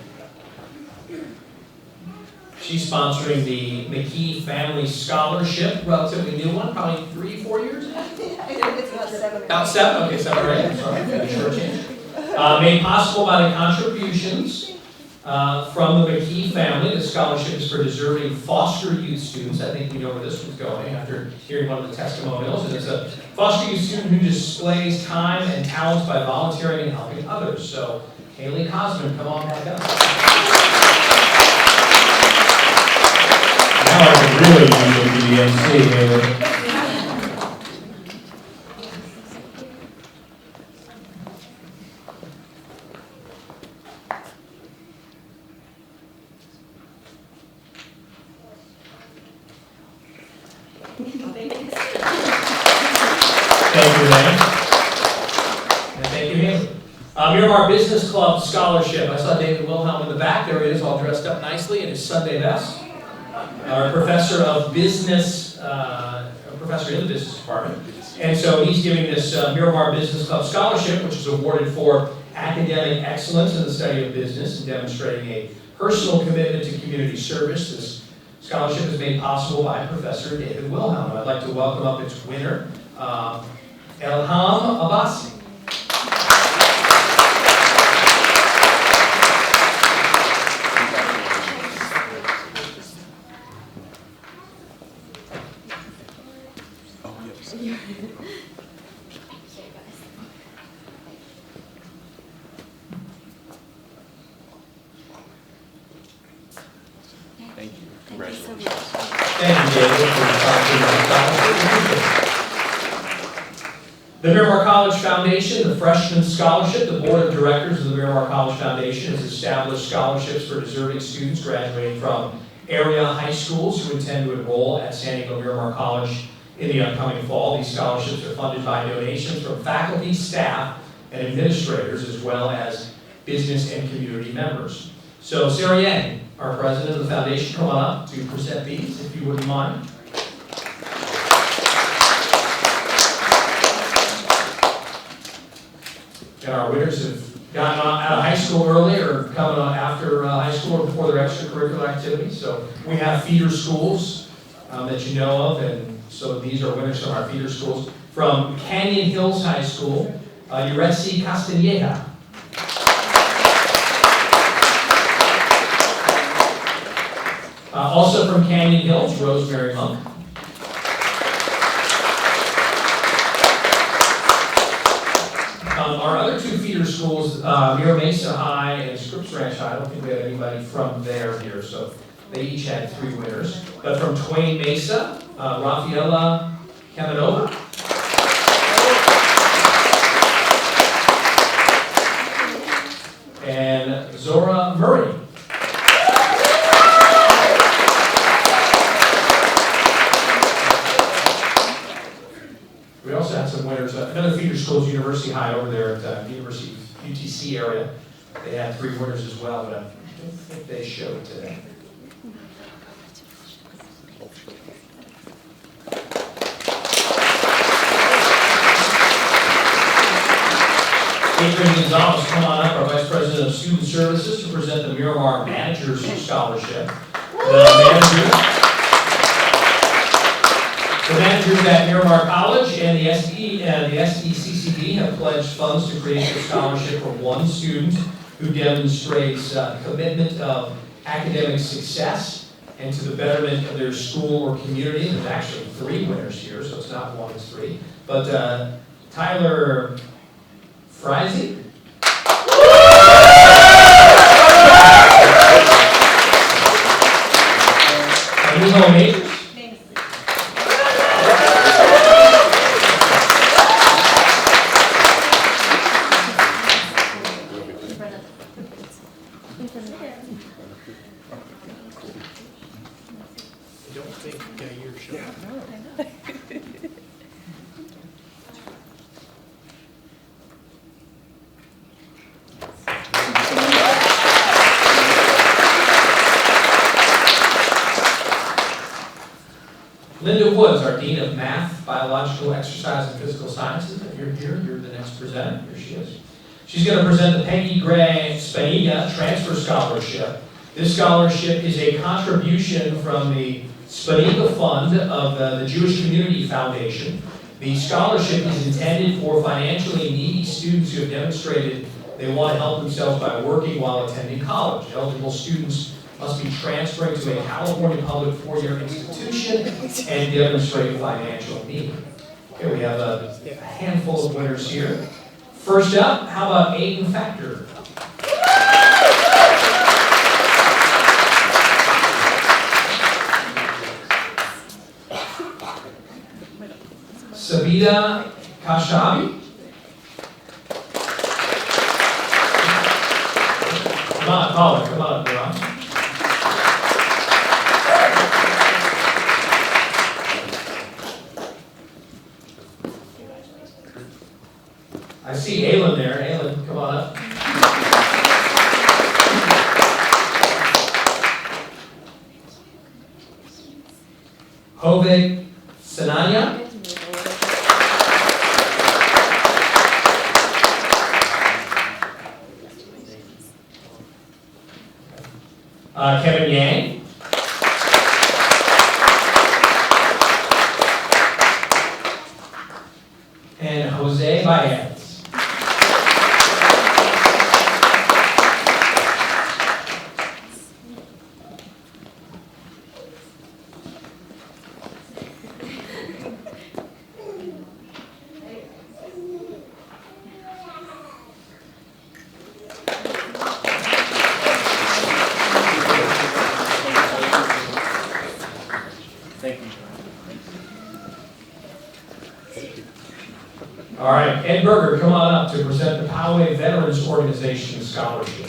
She's sponsoring the McKee Family Scholarship, relatively new one, probably 3-4 years now? It's about 7. About 7? Okay, 7 or 8. I'm sorry, short change. Made possible by the contributions from the McKee family. The scholarship is for deserving foster youth students. I think we know where this one's going after hearing one of the testimonials. And it's a foster youth student who displays time and talents by volunteering and helping others. So, Haley Cosman, come on back up. Now I can really use you to the MC, Haley. Thank you, Renee. And thank you, Haley. Miramar Business Club Scholarship. I saw David Wilhelm in the back. There he is, all dressed up nicely in his Sunday best. Our professor of business, professor in the business department. And so he's giving this Miramar Business Club Scholarship, which is awarded for academic excellence in the study of business and demonstrating a personal commitment to community service. This scholarship is made possible by Professor David Wilhelm. I'd like to welcome up its winner, Elham Abbasi. Thank you. Thank you so much. Thank you, David, for sponsoring the scholarship. The Miramar College Foundation, the Freshman Scholarship, the Board of Directors of the Miramar College Foundation has established scholarships for deserving students graduating from area high schools who intend to enroll at San Diego Miramar College in the upcoming fall. These scholarships are funded by donations from faculty, staff, and administrators, as well as business and community members. So Sarah Yang, our president of the foundation, come on up to present these, if you wouldn't mind. And our winners have gotten out of high school early or coming on after high school or before their extracurricular activities. So we have feeder schools that you know of, and so these are winners from our feeder schools. From Canyon Hills High School, Yuretsi Castañeda. Also from Canyon Hills, Rosemary Monk. Our other two feeder schools, Mira Mesa High and Scripps Ranch High, I don't think we have anybody from there here, so they each had 3 winners. But from Twain Mesa, Rafaela Kamanova. And Zora Murray. We also had some winners. Another feeder school is University High over there at the University UTC area. They had 3 winners as well, but I don't think they showed today. Adrian Gonzalez, come on up, our Vice President of Student Services, to present the Miramar Managers Scholarship. The managers at Miramar College and the SDCCD have pledged funds to create a scholarship for one student who demonstrates commitment of academic success and to the betterment of their school or community. There's actually 3 winners here, so it's not 1, it's 3. But Tyler Frizy. Amigo Majors. Linda Woods, our Dean of Math, Biological, Exercise, and Physical Sciences. If you're here, you're the next presenter. Here she is. She's going to present the Peggy Gray Spaniga Transfer Scholarship. This scholarship is a contribution from the Spaniga Fund of the Jewish Community Foundation. The scholarship is intended for financially needy students who have demonstrated they want to help themselves by working while attending college. Eligible students must be transferring to a California public 4-year institution and demonstrate financial need. Okay, we have a handful of winners here. First up, how about Aiden Factor? Sabida Kashabi? Come on, caller, come on, Ron. I see Aylin there. Aylin, come on up. Hovig Sananya. Kevin Yang. And Jose Baez. All right, Ed Berger, come on up to present the Poway Veterans Organization Scholarship.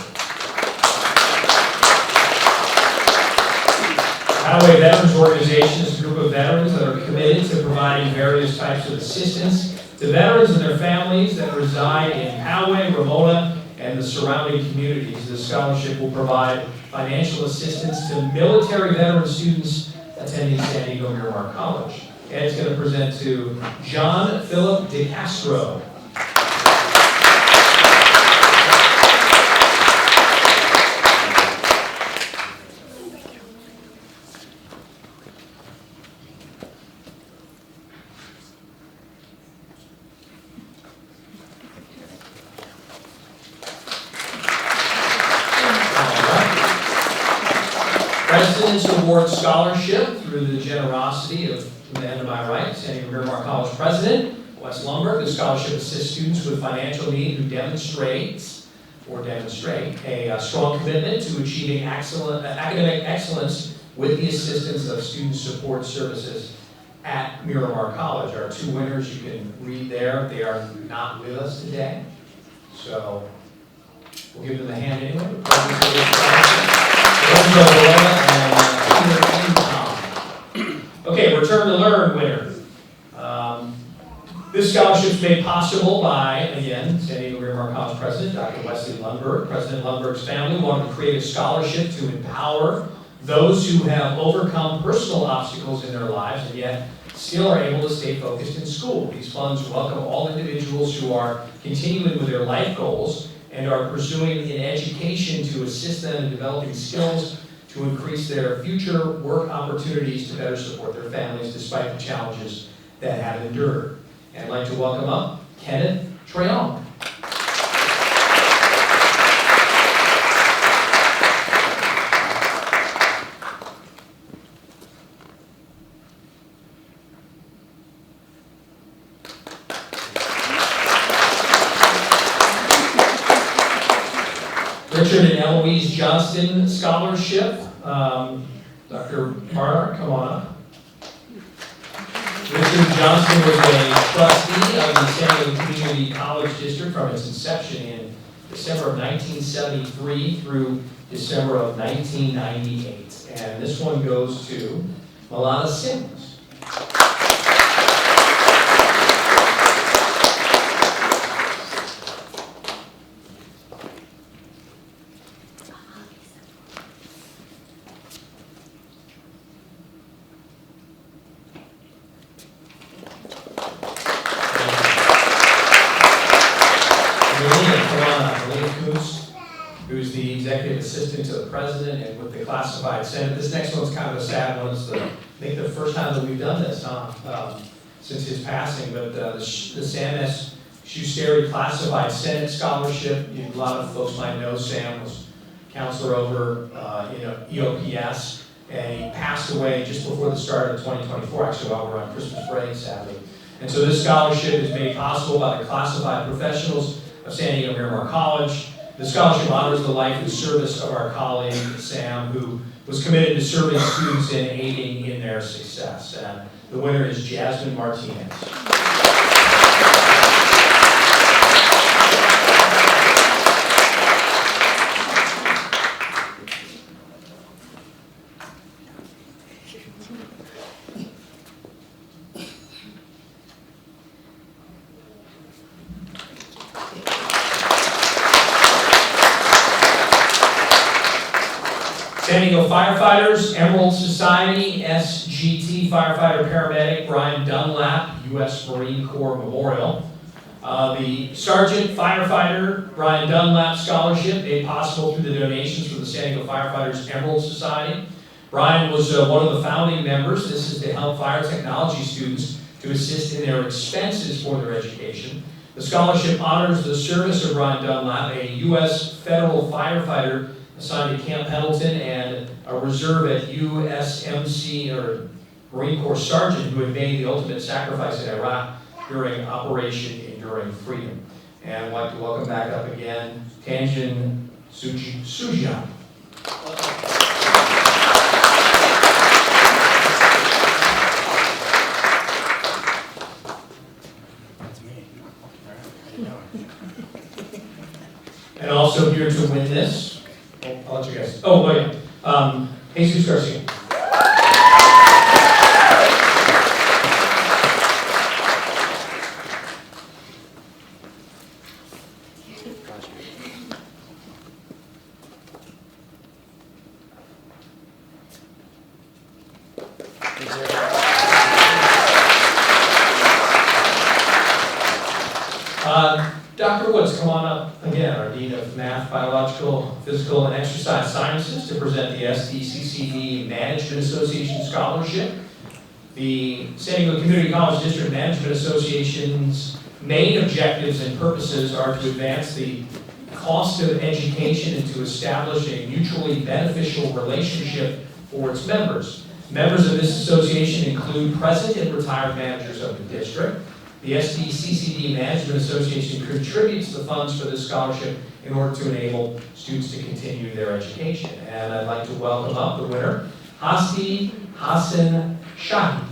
Poway Veterans Organization is a group of veterans that are committed to providing various types of assistance to veterans and their families that reside in Poway, Ramona, and the surrounding communities. This scholarship will provide financial assistance to military veteran students attending San Diego Miramar College. Ed's going to present to John Philip DeCastro. President's Award Scholarship through the generosity of the man to my right, San Diego Miramar College President Wes Lumberg. The scholarship assists students with financial need who demonstrate a strong commitment to achieving academic excellence with the assistance of student support services at Miramar College. Our two winners, you can read there. They are not with us today, so we'll give them a hand anyway. The presidents of this scholarship. Okay, Return to Learn winner. This scholarship is made possible by, again, San Diego Miramar College President Dr. Wesley Lundberg. President Lundberg's family wanted to create a scholarship to empower those who have overcome personal obstacles in their lives and yet still are able to stay focused in school. These funds welcome all individuals who are continuing with their life goals and are pursuing an education to assist them in developing skills to increase their future work opportunities to better support their families despite the challenges that have endured. And I'd like to welcome up Kenneth Treong. Richard and Eloise Johnston Scholarship. Dr. Barnard, come on up. Richard Johnston was a trustee of the San Diego Community College District from its inception in December of 1973 through December of 1998. And this one goes to Malana Sims. Who's the executive assistant to the president and with the classified senate. This next one's kind of a sad one. It's I think the first time that we've done this, since his passing. But the Sam S. Schusteri Classified Senate Scholarship. A lot of folks might know Sam was counselor over EOPS, and he passed away just before the start of 2024. Actually, while we're on Christmas break, sadly. And so this scholarship is made possible by the classified professionals of San Diego Miramar College. The scholarship honors the life and service of our colleague, Sam, who was committed to serving students and aiding in their success. And the winner is Jasmine Martinez. San Diego Firefighters, Emerald Society, SGT Firefighter Paramedic Brian Dunlap, U.S. Marine Corps Memorial. The Sergeant Firefighter Brian Dunlap Scholarship made possible through the donations from the San Diego Firefighters Emerald Society. Brian was one of the founding members. This is to help fire technology students to assist in their expenses for their education. The scholarship honors the service of Brian Dunlap, a U.S. federal firefighter assigned to Camp Pendleton and a reserve at USMC, or Marine Corps Sergeant, who had made the ultimate sacrifice in Iraq during Operation Enduring Freedom. And I'd like to welcome back up again Tanjin Sujian. here to win this. I'll let you guys. Oh, wait. Jesus Garcia. Dr. Woods, come on up again, our Dean of Math, Biological, Physical, and Exercise Sciences, to present the SDCCD Management Association Scholarship. The San Diego Community College District Management Association's main objectives and purposes are to advance the cost of education and to establish a mutually beneficial relationship for its members. Members of this association include present and retired managers of the district. The SDCCD Management Association contributes the funds for this scholarship in order to enable students to continue their education. And I'd like to welcome up the winner, Hasti Hassan Shahi.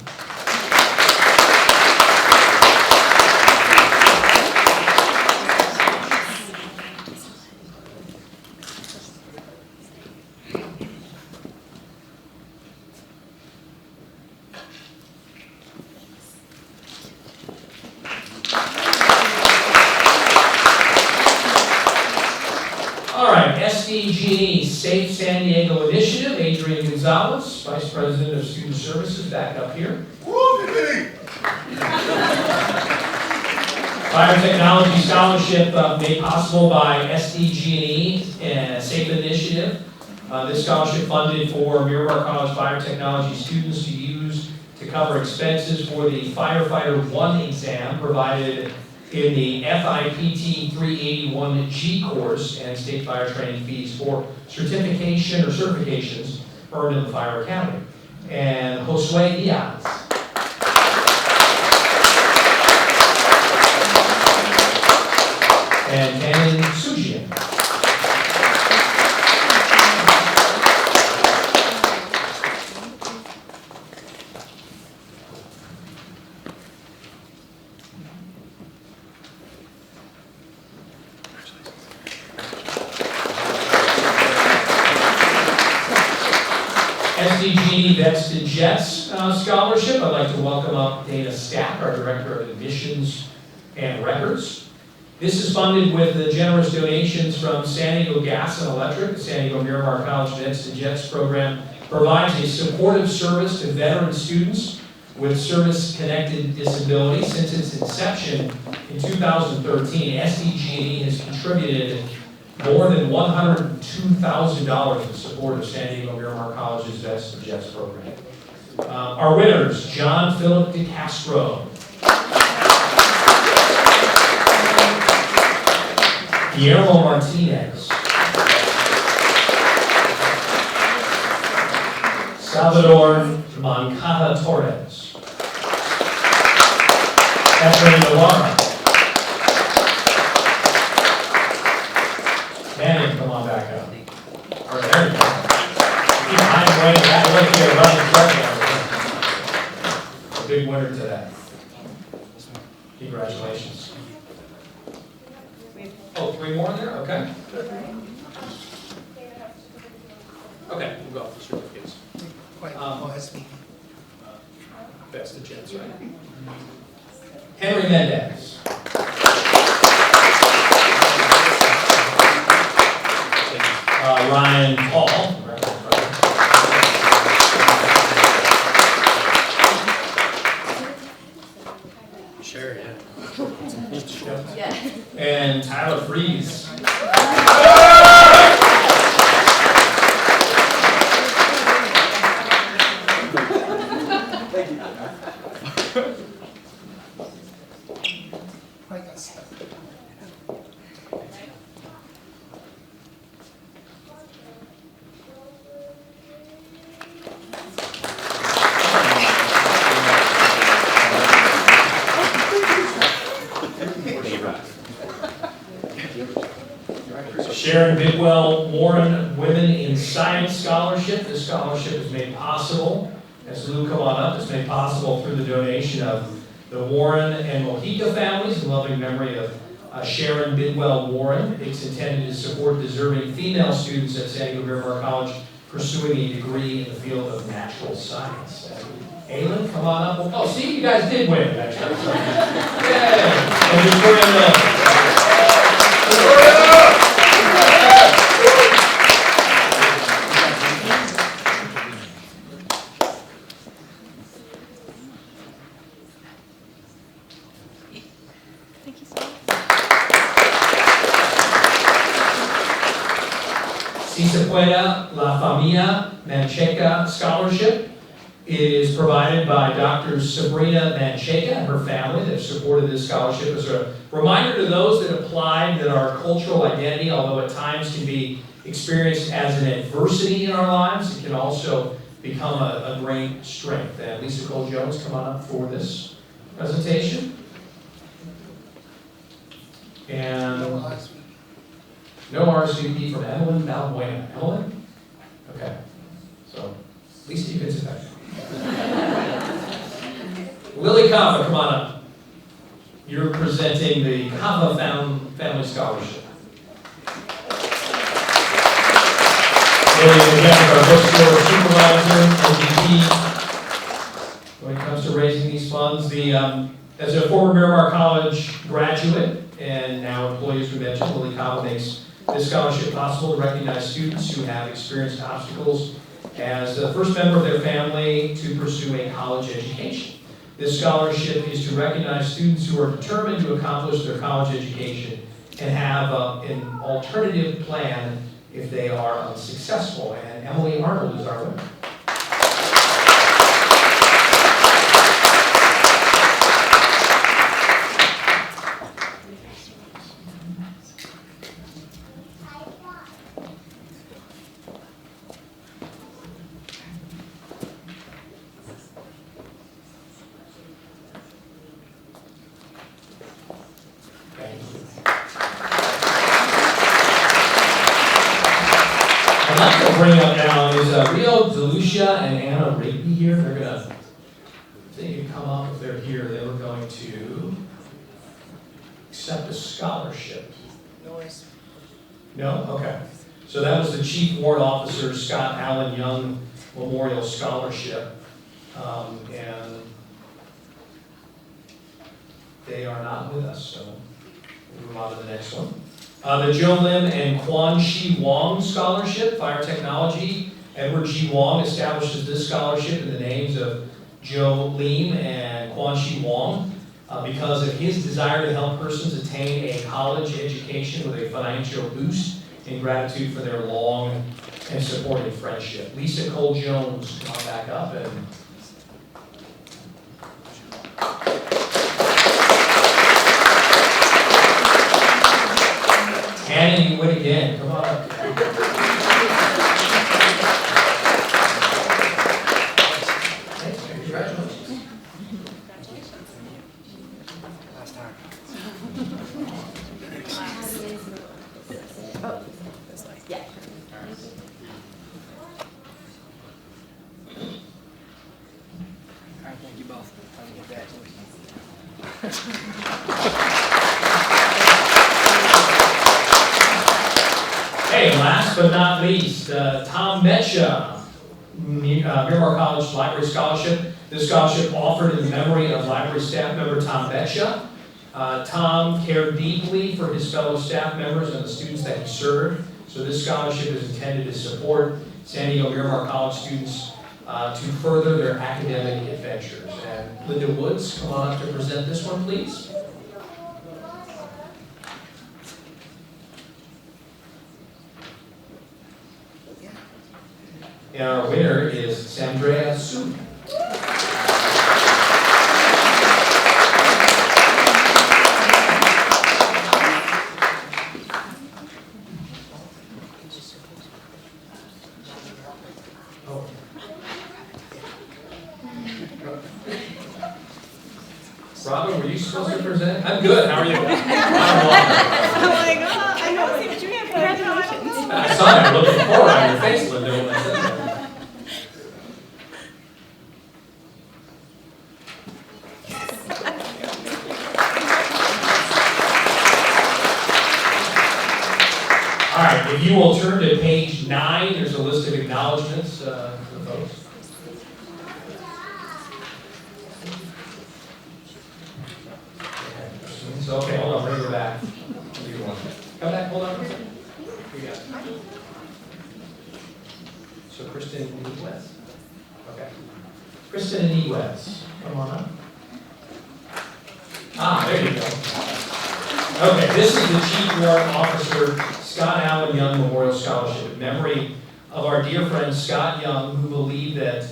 SDG Safe San Diego Initiative, Adrian Gonzalez, Vice President of Student Services, back up here. Biotechnology Scholarship made possible by SDG&E and Safe Initiative. This scholarship funded for Miramar College biotechnology students to use to cover expenses for the Firefighter 1 exam provided in the FIPT 381G course and state fire training fees for certification or certifications earned in the Fire Academy. And Josue Diaz. And Tannen Sujian. SDG Vets to Jets Scholarship. I'd like to welcome up Dana Stack, our Director of Admissions and Records. This is funded with the generous donations from San Diego Gas and Electric. The San Diego Miramar College Vets to Jets program provides a supportive service to veteran students with service-connected disabilities. Since its inception in 2013, SDG&E has contributed more than $102,000 in support of San Diego Miramar College's Vets to Jets program. Our winners, John Philip DeCastro, Guillermo Martinez, Salvador Moncada Torres, Efrain Navarro, and come on back up. All right, there you go. Keep behind the way back. Look here, running track. A big winner today. Congratulations. Oh, 3 more in there? Okay. Okay, we'll go for certificates. That's the Jets, right? Henry Mendez. Ryan Paul. Sure, yeah. And Tyler Freeze. Sharon Bidwell Warren Women in Science Scholarship. This scholarship is made possible, as Lou come on up, it's made possible through the donation of the Warren and Mojica families in loving memory of Sharon Bidwell Warren. It's intended to support deserving female students at San Diego Miramar College pursuing a degree in the field of natural science. Aylin, come on up. Oh, see, you guys did win. Yay! And Victoria Miller. Thank you so much. Si se pueda, La Familia Mancheca Scholarship is provided by Dr. Sabrina Mancheca and her family that supported this scholarship as a reminder to those that applied that our cultural identity, although at times can be experienced as an adversity in our lives, it can also become a great strength. And Lisa Cole Jones, come on up for this presentation. And no RSVP from Evelyn Balbuena. Evelyn? Okay. So, Lisa, you can sit back. Lily Kava, come on up. You're presenting the Kava Family Scholarship. Lily is again our bookstore supervisor, ODP. When it comes to raising these funds, as a former Miramar College graduate and now employee, as we mentioned, Lily Kava makes this scholarship possible to recognize students who have experienced obstacles as the first member of their family to pursue a college education. This scholarship is to recognize students who are determined to accomplish their college education and have an alternative plan if they are unsuccessful. And Emily Arnold is our winner. I'd like to bring up now is Rio DeLucia and Anna Rigby here. They're gonna, if they can come up if they're here, they were going to accept a scholarship. No? Okay. So that was the Chief Warrant Officer Scott Allen Young Memorial Scholarship. And they are not with us, so we'll move on to the next one. The Joe Lim and Quan Shi Wong Scholarship, Fire Technology. Edward G. Wong establishes this scholarship in the names of Joe Lim and Quan Shi Wong because of his desire to help persons attain a college education with a financial boost in gratitude for their long and supportive friendship. Lisa Cole Jones, come on back up and Hannah, you win again. Come on up. Thanks, man. Congratulations. Last time. Oh, yeah. All right, thank you both. Congratulations. Hey, last but not least, Tom Betcha, Miramar College Library Scholarship. This scholarship offered in memory of library staff member Tom Betcha. Tom cared deeply for his fellow staff members and the students that he served. So this scholarship is intended to support San Diego Miramar College students to further their academic adventures. And Linda Woods, come on up to present this one, please. And our winner is Sandrea Su. Oh. Robin, were you supposed to present? I'm good, how are you? I'm like, oh, I know, but you have congratulations. I saw that look of horror on your face, Linda, when I said that. If you will turn to page 9, there's a list of acknowledgements for the folks. So, okay, hold on, bring her back. What do you want? Come back, hold on for a second. We got it. So Kristen and Wes. Okay. Kristen and Wes, come on up. Ah, there you go. Okay, this is the Chief Warrant Officer Scott Allen Young Memorial Scholarship in memory of our dear friend Scott Young, who believed that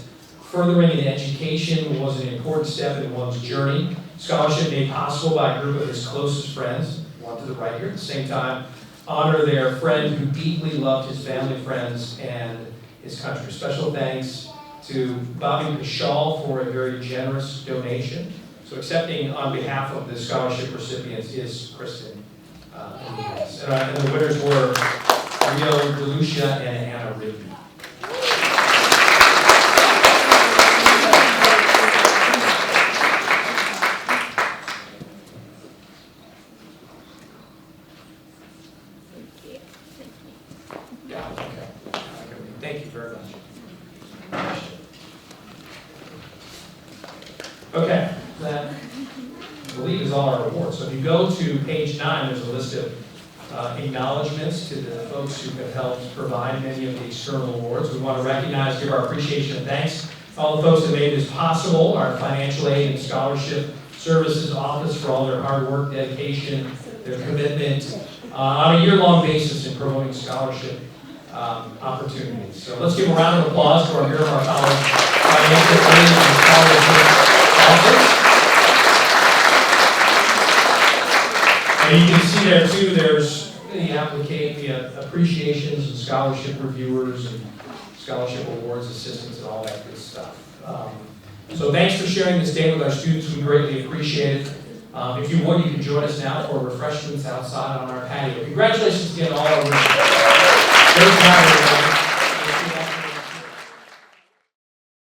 furthering an education was an important step in one's journey. Scholarship made possible by a group of his closest friends, one to the right here, at the same time, honor their friend who deeply loved his family, friends, and his country. Special thanks to Bobby Pashal for a very generous donation. So accepting on behalf of the scholarship recipients is Kristen. And the winners were Rio DeLucia and Anna Rigby. Yeah, okay. Thank you very much. Okay, that I believe is all our awards. So if you go to page 9, there's a list of acknowledgements to the folks who have helped provide many of the external awards. We want to recognize, give our appreciation and thanks to all the folks that made this possible, our financial aid and scholarship services office for all their hard work, dedication, their commitment on a year-long basis in promoting scholarship opportunities. So let's give a round of applause to our Miramar College Financial Aid and Scholarship Office. And you can see there too, there's the appreciations and scholarship reviewers and scholarship awards, assistants, and all that good stuff. So thanks for sharing this day with our students. We greatly appreciate it. If you would, you can join us now for refreshments outside on our patio. Congratulations again to all our winners. Great job.